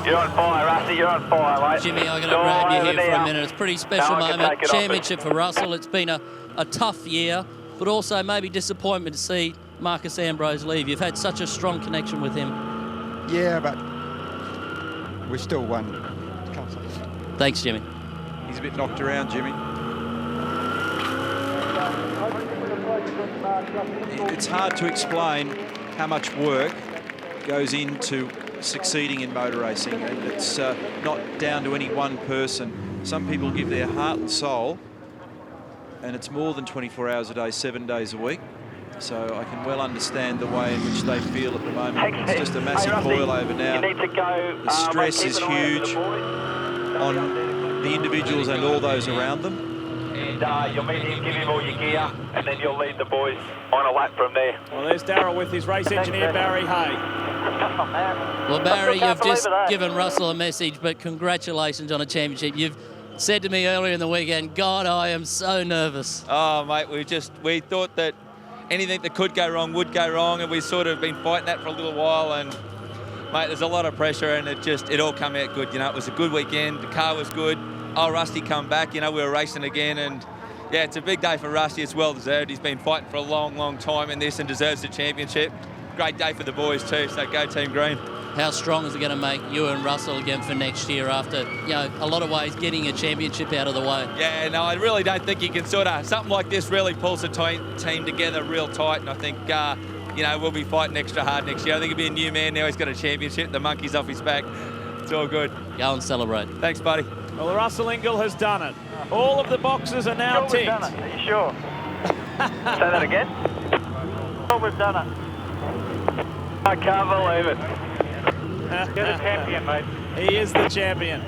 You're on fire, Rusty. You're on fire, mate. Jimmy, I'm going to grab you here for a minute. It's a pretty special moment. Championship for Russell. It's been a tough year, but also maybe disappointment to see Marcus Ambrose leave. You've had such a strong connection with him. Yeah, but we still won. Thanks, Jimmy. He's a bit knocked around, Jimmy. It's hard to explain how much work goes into succeeding in motor racing, and it's not down to any one person. Some people give their heart and soul, and it's more than 24 hours a day, 7 days a week. So I can well understand the way in which they feel at the moment. It's just a massive boil over now. The stress is huge on the individuals and all those around them. And you'll meet him, give him all your gear, and then you'll lead the boys on a lap from there. Well, there's Darryl with his race engineer, Barry Hay. Well, Barry, you've just given Russell a message, but congratulations on a championship. You've said to me earlier in the weekend, God, I am so nervous. Oh, mate, we thought that anything that could go wrong would go wrong, and we've sort of been fighting that for a little while, and mate, there's a lot of pressure, and it all come out good. You know, it was a good weekend. The car was good. Oh, Rusty come back. You know, we were racing again, and yeah, it's a big day for Rusty. It's well deserved. He's been fighting for a long, long time in this and deserves the championship. Great day for the boys too. So go Team Green. how strong is it going to make you and Russell again for next year after, a lot of ways getting a championship out of the way? Yeah, no, I really don't think you can something like this really pulls the team together real tight, and I think, we'll be fighting extra hard next year. I think he'll be a new man now. He's got a championship. The monkey's off his back. It's all good. Go and celebrate. Thanks, buddy. Well, Russell Engel has done it. All of the boxes are now ticked. We've done it. Are you sure? Say that again. Sure, we've done it. I can't believe it. You're the champion, mate. He is the champion.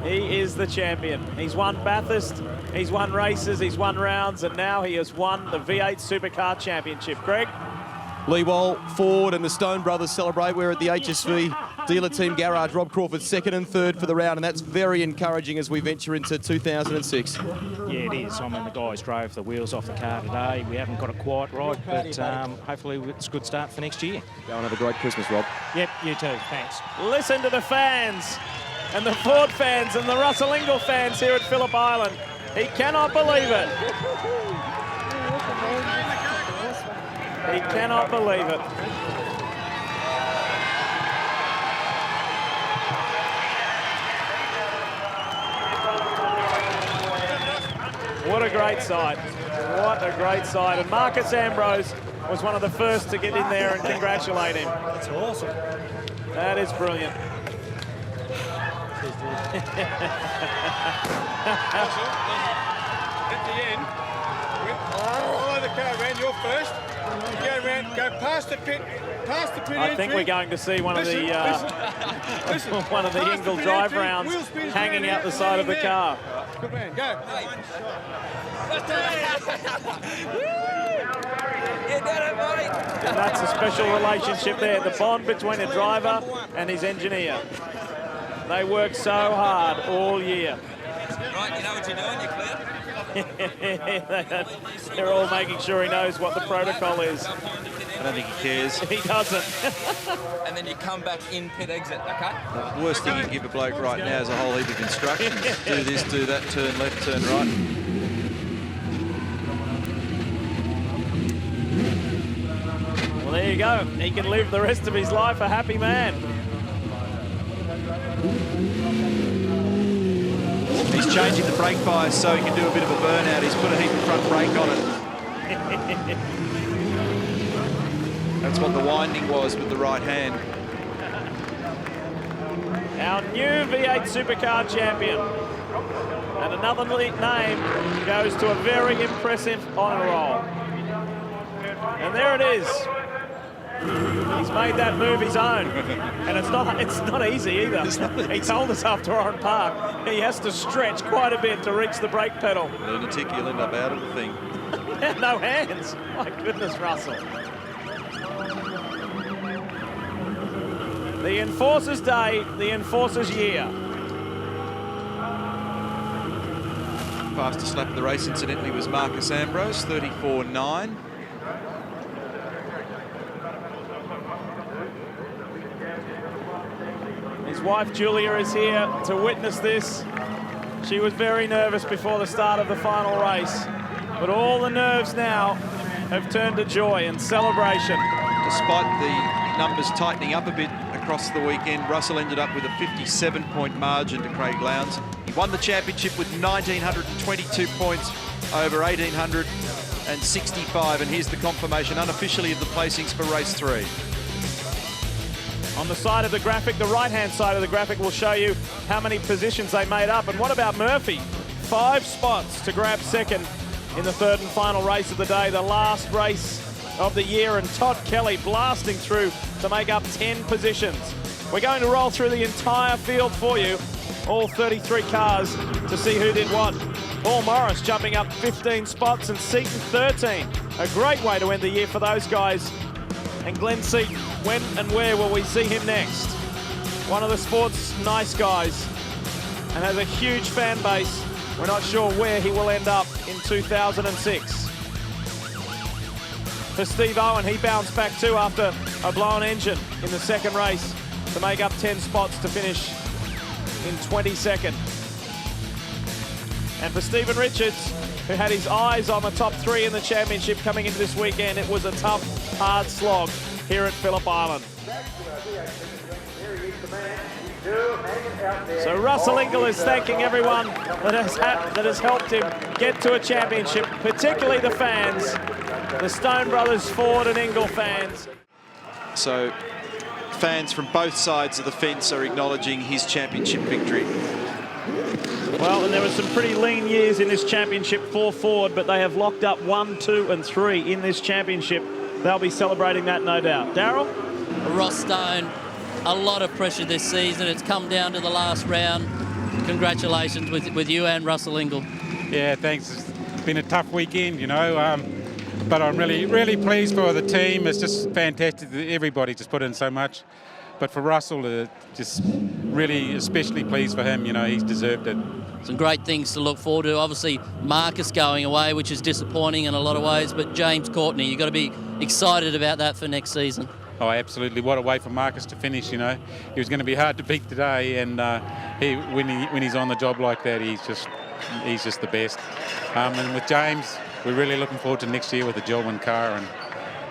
He is the champion. He's won Bathurst, he's won races, he's won rounds, and now he has won the V8 Supercar Championship. Greg? Lee Wall, Ford and the Stone brothers celebrate. We're at the HSV dealer team garage. Rob Crawford second and third for the round, and that's very encouraging as we venture into 2006. Yeah, it is. I mean, the guys drove the wheels off the car today. We haven't got it quite right, but hopefully it's a good start for next year. Go and have a great Christmas, Rob. Yep, you too. Thanks. Listen to the fans, and the Ford fans, and the Russell Engel fans here at Phillip Island. He cannot believe it. He cannot believe it. What a great sight. What a great sight. And Marcus Ambrose was one of the first to get in there and congratulate him. That's awesome. That is brilliant. At the end, follow the car around, you're first. You go around, go past the pit I think we're going to see one of the one of the Engel drive rounds hanging out the side of the car. Good man, go. And that's a special relationship there, the bond between a driver and his engineer. They work so hard all year. Right, you know what you're doing, you're clear. They're all making sure he knows what the protocol is. I don't think he cares. He doesn't. And then you come back in pit exit, okay? The worst thing you can give a bloke right now is a whole heap of instructions. Do this, do that, turn left, turn right. Well, there you go. He can live the rest of his life a happy man. He's changing the brake bias so he can do a bit of a burnout. He's put a heap of front brake on it. That's what the winding was with the right hand. Our new V8 Supercar champion. And another name goes to a very impressive honour roll. And there it is. He's made that move his own. And it's not easy either. He told us after Oran Park he has to stretch quite a bit to reach the brake pedal. In a tick, you'll end up out of the thing. No hands. My goodness, Russell. The Enforcer's Day, the Enforcer's Year. Fastest lap of the race, incidentally, was Marcus Ambrose, 34.9. His wife Julia is here to witness this. She was very nervous before the start of the final race, but all the nerves now have turned to joy and celebration. Despite the numbers tightening up a bit across the weekend, Russell ended up with a 57-point margin to Craig Lowndes. He won the championship with 1,922 points over 1,865, and here's the confirmation unofficially of the placings for race 3. On the side of the graphic, the right-hand side of the graphic will show you how many positions they made up. And what about Murphy? 5 spots to grab second in the third and final race of the day, the last race of the year, and Todd Kelly blasting through to make up 10 positions. We're going to roll through the entire field for you, all 33 cars, to see who did what. Paul Morris jumping up 15 spots and Seaton 13. A great way to end the year for those guys. And Glenn Seaton, when and where will we see him next? One of the sport's nice guys and has a huge fan base. We're not sure where he will end up in 2006. For Steve Owen, he bounced back too after a blown engine in the second race to make up 10 spots to finish in 22nd. And for Stephen Richards, who had his eyes on the top 3 in the championship coming into this weekend, it was a tough, hard slog here at Phillip Island. So Russell Engel is thanking everyone that has helped him get to a championship, particularly the fans, the Stone Brothers, Ford and Engel fans. So fans from both sides of the fence are acknowledging his championship victory. Well, and there were some pretty lean years in this championship for Ford, but they have locked up 1, 2 and 3 in this championship. They'll be celebrating that, no doubt. Darryl? Ross Stone, a lot of pressure this season. It's come down to the last round. Congratulations with you and Russell Engel. Yeah, thanks. It's been a tough weekend, you know, but I'm really pleased for the team. It's just fantastic that everybody just put in so much. But for Russell, just really especially pleased for him. You know, he's deserved it. Some great things to look forward to. Obviously, Marcus going away, which is disappointing in a lot of ways, but James Courtney, you've got to be excited about that for next season. Oh, absolutely. What a way for Marcus to finish, you know. He was going to be hard to beat today, and when he's on the job like that, he's just the best. And with James, we're really looking forward to next year with the Gelman car, and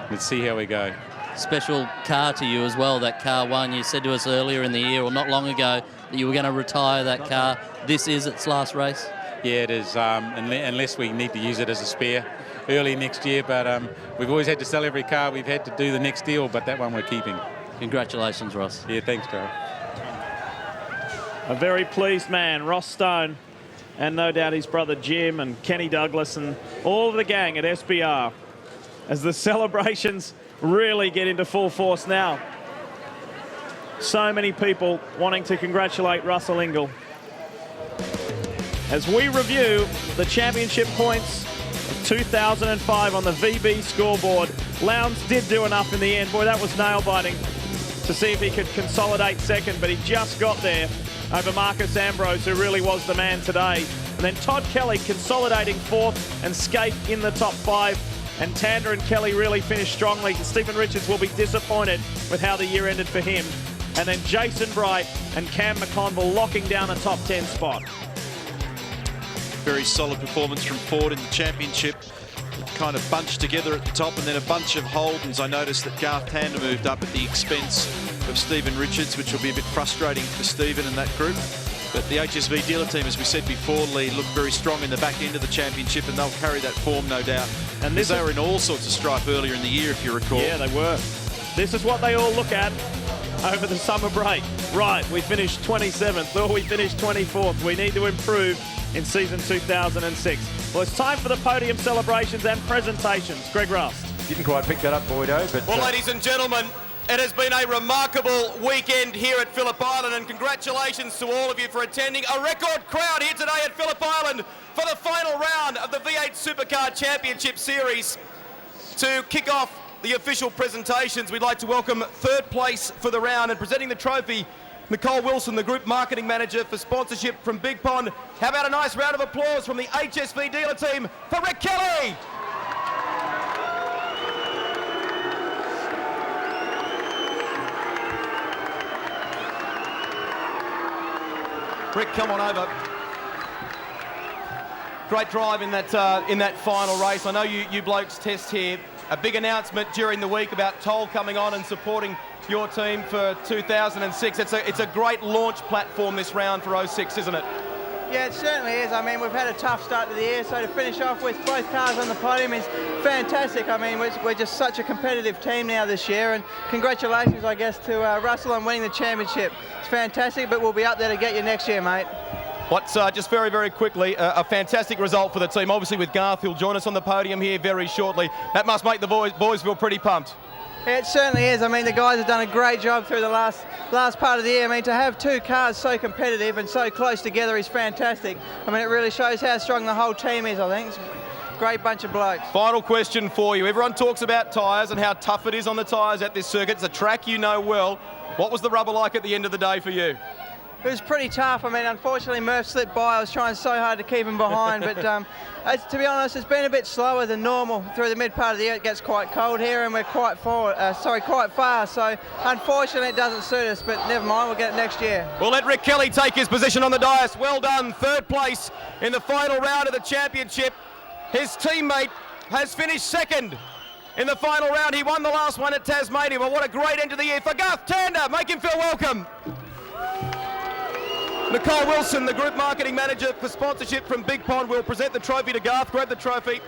let's see how we go. Special car to you as well, that car one. You said to us earlier in the year, or not long ago, that you were going to retire that car. This is its last race? Yeah, it is, unless we need to use it as a spare early next year. But we've always had to sell every car. We've had to do the next deal, but that one we're keeping. Congratulations, Ross. Yeah, thanks, Darryl. A very pleased man, Ross Stone, and no doubt his brother Jim and Kenny Douglas and all of the gang at SBR as the celebrations really get into full force now. So many people wanting to congratulate Russell Engel. As we review the championship points of 2005 on the VB scoreboard, Lowndes did do enough in the end. Boy, that was nail-biting to see if he could consolidate second, but he just got there over Marcus Ambrose, who really was the man today. And then Todd Kelly consolidating fourth and Skate in the top 5. And Tander and Kelly really finished strongly. Stephen Richards will be disappointed with how the year ended for him. And then Jason Bright and Cam McConville locking down a top 10 spot. Very solid performance from Ford in the championship. Kind of bunched together at the top, and then a bunch of Holdens. I noticed that Garth Tander moved up at the expense of Stephen Richards, which will be a bit frustrating for Stephen and that group. But the HSV dealer team, as we said before, Lee, looked very strong in the back end of the championship, and they'll carry that form, no doubt. And they were in all sorts of strife earlier in the year, if you recall. Yeah, they were. This is what they all look at over the summer break. Right, we finished 27th, or we finished 24th. We need to improve in season 2006. Well, it's time for the podium celebrations and presentations. Greg Rust. Didn't quite pick that up, Boydo, but... Well, ladies and gentlemen, it has been a remarkable weekend here at Phillip Island, and congratulations to all of you for attending. A record crowd here today at Phillip Island for the final round of the V8 Supercar Championship Series. To kick off the official presentations, we'd like to welcome third place for the round and presenting the trophy, Nicole Wilson, the Group Marketing Manager for sponsorship from Big Pond. How about a nice round of applause from the HSV dealer team for Rick Kelly? Rick, come on over. Great drive in that final race. I know you blokes test here. A big announcement during the week about Toll coming on and supporting your team for 2006. It's a great launch platform, this round for 06, isn't it? Yeah, it certainly is. I mean, we've had a tough start to the year, so to finish off with both cars on the podium is fantastic. I mean, we're just such a competitive team now this year, and congratulations, I guess, to Russell on winning the championship. It's fantastic, but we'll be up there to get you next year, mate. What's just very, very quickly, a fantastic result for the team. Obviously with Garth, who'll join us on the podium here very shortly. That must make the boys feel pretty pumped. Yeah, it certainly is. I mean, the guys have done a great job through the last part of the year. I mean, to have two cars so competitive and so close together is fantastic. I mean, it really shows how strong the whole team is, I think. It's a great bunch of blokes. Final question for you. Everyone talks about tyres and how tough it is on the tyres at this circuit. It's a track you know well. What was the rubber like at the end of the day for you? It was pretty tough. I mean, unfortunately, Murph slipped by. I was trying so hard to keep him behind, but to be honest, it's been a bit slower than normal through the mid part of the year. It gets quite cold here, and we're quite far. So unfortunately, it doesn't suit us. But never mind, we'll get it next year. We'll let Rick Kelly take his position on the dais. Well done, third place in the final round of the championship. His teammate has finished second. in the final round. He won the last one at Tasmania, but what a great end to the year for Garth Tander. Make him feel welcome. Nicole Wilson, the Group Marketing Manager for Sponsorship from Big Pond, will present the trophy to Garth. Grab the trophy.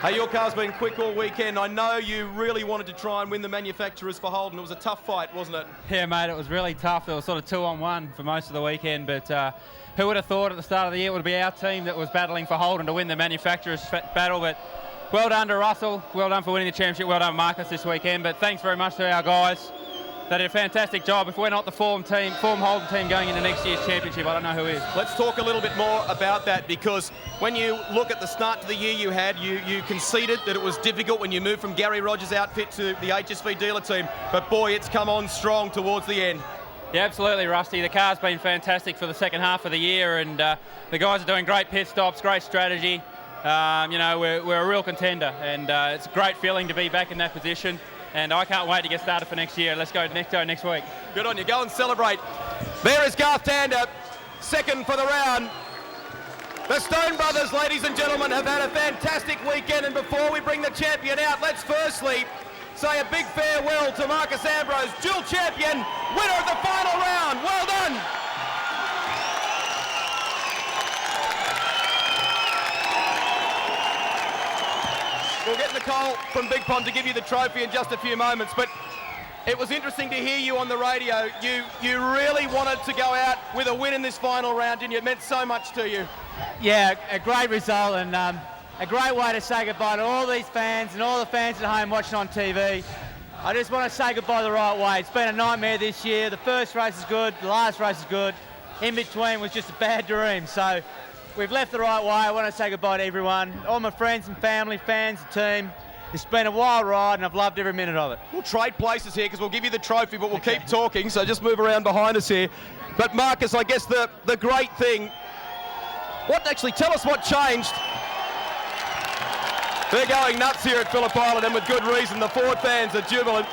Hey, your car's been quick all weekend. I know you really wanted to try and win the manufacturers for Holden. It was a tough fight, wasn't it? Yeah, mate, it was really tough. It was sort of 2-on-1 for most of the weekend, but who would have thought at the start of the year it would be our team that was battling for Holden to win the manufacturers battle. But well done to Russell, well done for winning the championship, well done Marcus this weekend, but thanks very much to our guys. They did a fantastic job. If we're not the form Holden team going into next year's championship, I don't know who is. Let's talk a little bit more about that, because when you look at the start to the year you had, you conceded that it was difficult when you moved from Gary Rogers' outfit to the HSV dealer team, but boy, it's come on strong towards the end. Yeah, absolutely, Rusty. The car's been fantastic for the second half of the year, and the guys are doing great pit stops, great strategy. You know, we're a real contender, and it's a great feeling to be back in that position. And I can't wait to get started for next year. Let's go next week. Good on you. Go and celebrate. There is Garth Tander, second for the round. The Stone Brothers, ladies and gentlemen, have had a fantastic weekend. And before we bring the champion out, let's firstly say a big farewell to Marcus Ambrose, dual champion, winner of the final round. Well done. We'll get Nicole from Big Pond to give you the trophy in just a few moments, but it was interesting to hear you on the radio. You really wanted to go out with a win in this final round, didn't you? It meant so much to you. Yeah, a great result, and a great way to say goodbye to all these fans and all the fans at home watching on TV. I just want to say goodbye the right way. It's been a nightmare this year. The first race is good, the last race is good. In between was just a bad dream. So we've left the right way. I want to say goodbye to everyone, all my friends and family, fans, the team. It's been a wild ride, and I've loved every minute of it. We'll trade places here because we'll give you the trophy, but we'll keep talking, so just move around behind us here. But Marcus, I guess the great thing, tell us what changed. They're going nuts here at Phillip Island, and with good reason. The Ford fans are jubilant.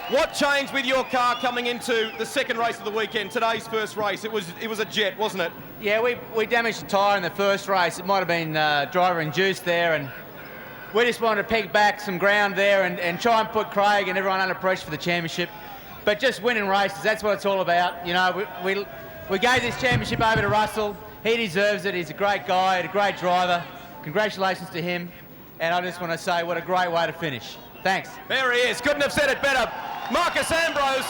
What changed with your car coming into the second race of the weekend, today's first race? It was a jet, wasn't it? Yeah, we damaged the tyre in the first race. It might have been driver induced there, and we just wanted to peg back some ground there and try and put Craig and everyone under pressure for the championship. But just winning races, that's what it's all about. You know, we gave this championship over to Russell. He deserves it. He's a great guy, a great driver. Congratulations to him. And I just want to say what a great way to finish. Thanks. There he is. Couldn't have said it better. Marcus Ambrose,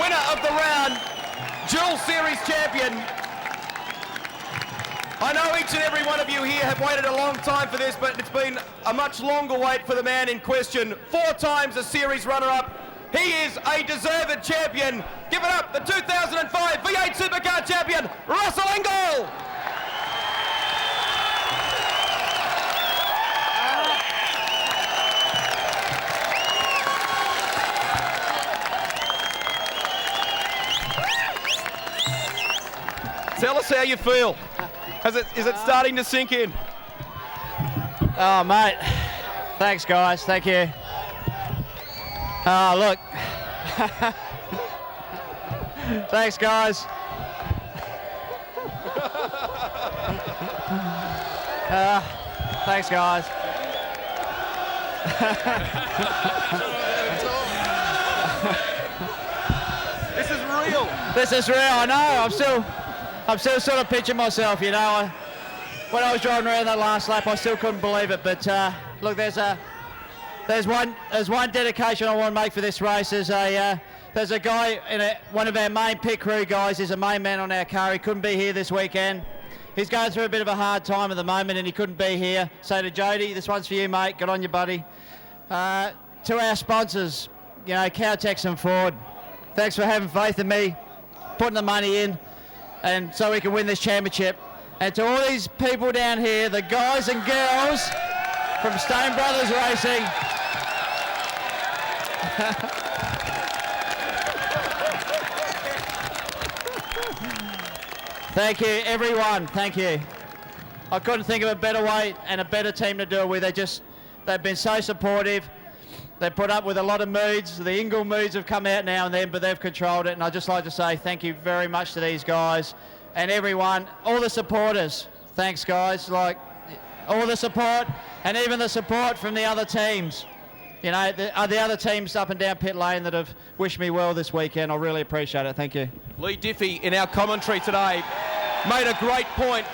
winner of the round, dual series champion. I know each and every one of you here have waited a long time for this, but it's been a much longer wait for the man in question. 4 times a series runner-up. He is a deserved champion. Give it up, the 2005 V8 Supercar champion, Russell Engel. Tell us how you feel. Is it starting to sink in? Oh, mate. Thanks, guys. Thank you. Oh, look. Thanks, guys. Thanks, guys. This is real. This is real. I know. I'm still sort of pitching myself, you know. When I was driving around that last lap, I still couldn't believe it. But look, there's one dedication I want to make for this race. There's a guy, one of our main pit crew guys, is a main man on our car. He couldn't be here this weekend. He's going through a bit of a hard time at the moment, and he couldn't be here. So to Jody, this one's for you, mate. Good on you, buddy. To our sponsors, you know, Cowtex and Ford. Thanks for having faith in me, putting the money in, and so we can win this championship. And to all these people down here, the guys and girls from Stone Brothers Racing. Thank you, everyone. Thank you. I couldn't think of a better way and a better team to do it with. They've been so supportive. They put up with a lot of moods. The Engel moods have come out now and then, but they've controlled it. And I'd just like to say thank you very much to these guys and everyone, all the supporters. Thanks, guys. Like, all the support, and even the support from the other teams. You know, the other teams up and down pit lane that have wished me well this weekend. I really appreciate it. Thank you. Lee Diffie in our commentary today made a great point.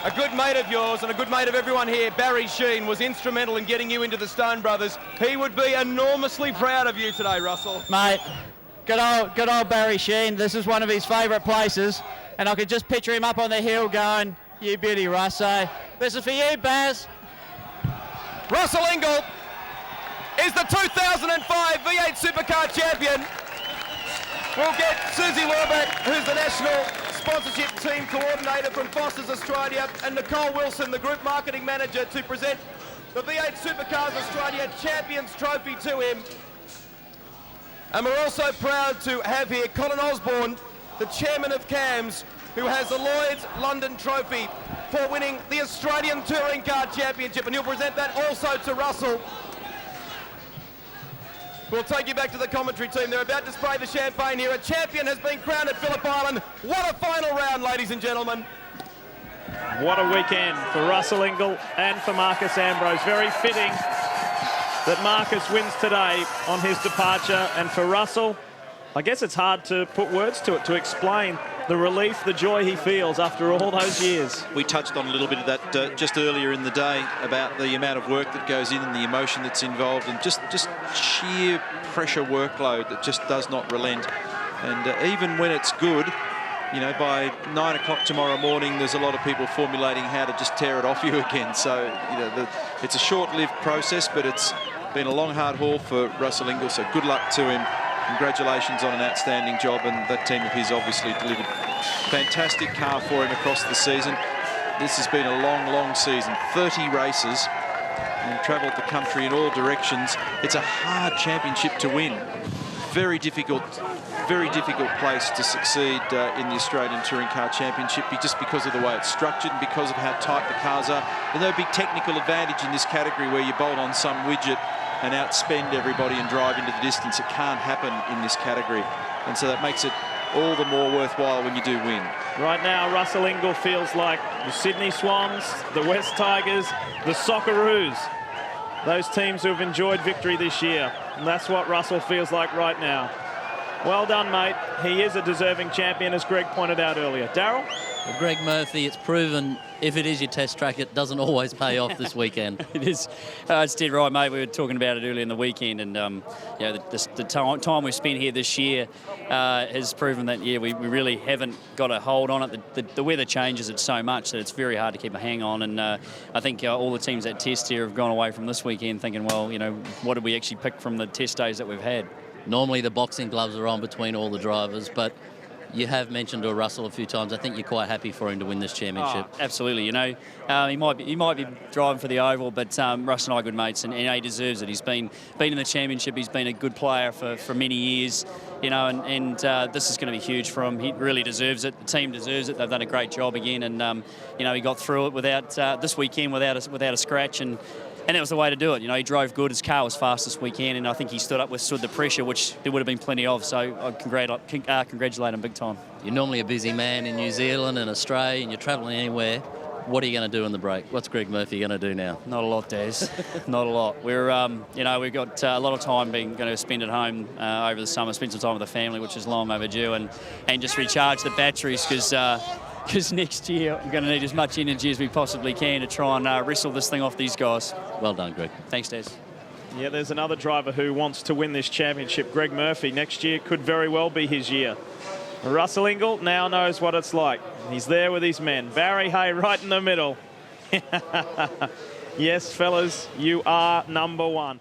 A good mate of yours and a good mate of everyone here, Barry Sheen, was instrumental in getting you into the Stone Brothers. He would be enormously proud of you today, Russell. Mate, good old Barry Sheen. This is one of his favourite places, and I could just picture him up on the hill going, "You beauty, Russ." So this is for you, Baz. Russell Engel is the 2005 V8 Supercar champion. We'll get Susie Warbeck, who's the national sponsorship team coordinator from Foster's Australia, and Nicole Wilson, the group marketing manager, to present the V8 Supercars Australia Champions Trophy to him. And we're also proud to have here Colin Osborne, the chairman of CAMS, who has the Lloyd's London Trophy for winning the Australian Touring Car Championship, and he'll present that also to Russell. We'll take you back to the commentary team. They're about to spray the champagne here. A champion has been crowned at Phillip Island. What a final round, ladies and gentlemen. What a weekend for Russell Engel and for Marcos Ambrose. Very fitting that Marcos wins today on his departure. And for Russell, I guess it's hard to put words to it, to explain the relief, the joy he feels after all those years. We touched on a little bit of that just earlier in the day about the amount of work that goes in and the emotion that's involved, and just sheer pressure workload that just does not relent. And even when it's good, you know, by 9 o'clock tomorrow morning, there's a lot of people formulating how to just tear it off you again. So, you know, it's a short-lived process, but it's been a long, hard haul for Russell Engel, so good luck to him. Congratulations on an outstanding job, and that team of his obviously delivered fantastic car for him across the season. This has been a long, long season, 30 races, and travelled the country in all directions. It's a hard championship to win. Very difficult place to succeed in the Australian Touring Car Championship, just because of the way it's structured and because of how tight the cars are. There's no big technical advantage in this category where you bolt on some widget and outspend everybody and drive into the distance. It can't happen in this category, and so that makes it all the more worthwhile when you do win. Right now, Russell Engel feels like the Sydney Swans, the West Tigers, the Socceroos, those teams who have enjoyed victory this year, and that's what Russell feels like right now. Well done, mate. He is a deserving champion, as Greg pointed out earlier. Darryl? Well, Greg Murphy, it's proven if it is your test track, it doesn't always pay off this weekend. It is. It's dead right, mate. We were talking about it earlier in the weekend, and you know, the time we've spent here this year has proven that, yeah, we really haven't got a hold on it. The weather changes it so much that it's very hard to keep a hang on, and I think all the teams that test here have gone away from this weekend thinking, well, you know, what did we actually pick from the test days that we've had? Normally the boxing gloves are on between all the drivers, but you have mentioned to Russell a few times, I think you're quite happy for him to win this championship. Oh, absolutely, you know. He might be driving for the Oval, but Russ and I are good mates, and he deserves it. He's been in the championship, he's been a good player for many years, you know, and this is going to be huge for him. He really deserves it. The team deserves it. They've done a great job again, and you know, he got through it without this weekend without a scratch, and that was the way to do it. You know, he drove good. His car was fast this weekend, and I think he withstood the pressure, which there would have been plenty of. So I congratulate him big time. You're normally a busy man in New Zealand and Australia, and you're travelling anywhere. What are you going to do in the break? What's Greg Murphy going to do now? Not a lot, Daz. Not a lot. We're, you know, we've got a lot of time going to spend at home over the summer, spend some time with the family, which is long overdue, and just recharge the batteries, because next year we're going to need as much energy as we possibly can to try and wrestle this thing off these guys. Well done, Greg. Thanks, Des. Yeah, there's another driver who wants to win this championship, Greg Murphy. Next year could very well be his year. Russell Engel now knows what it's like. He's there with his men. Barry Hay right in the middle. Yes, fellas, you are number one.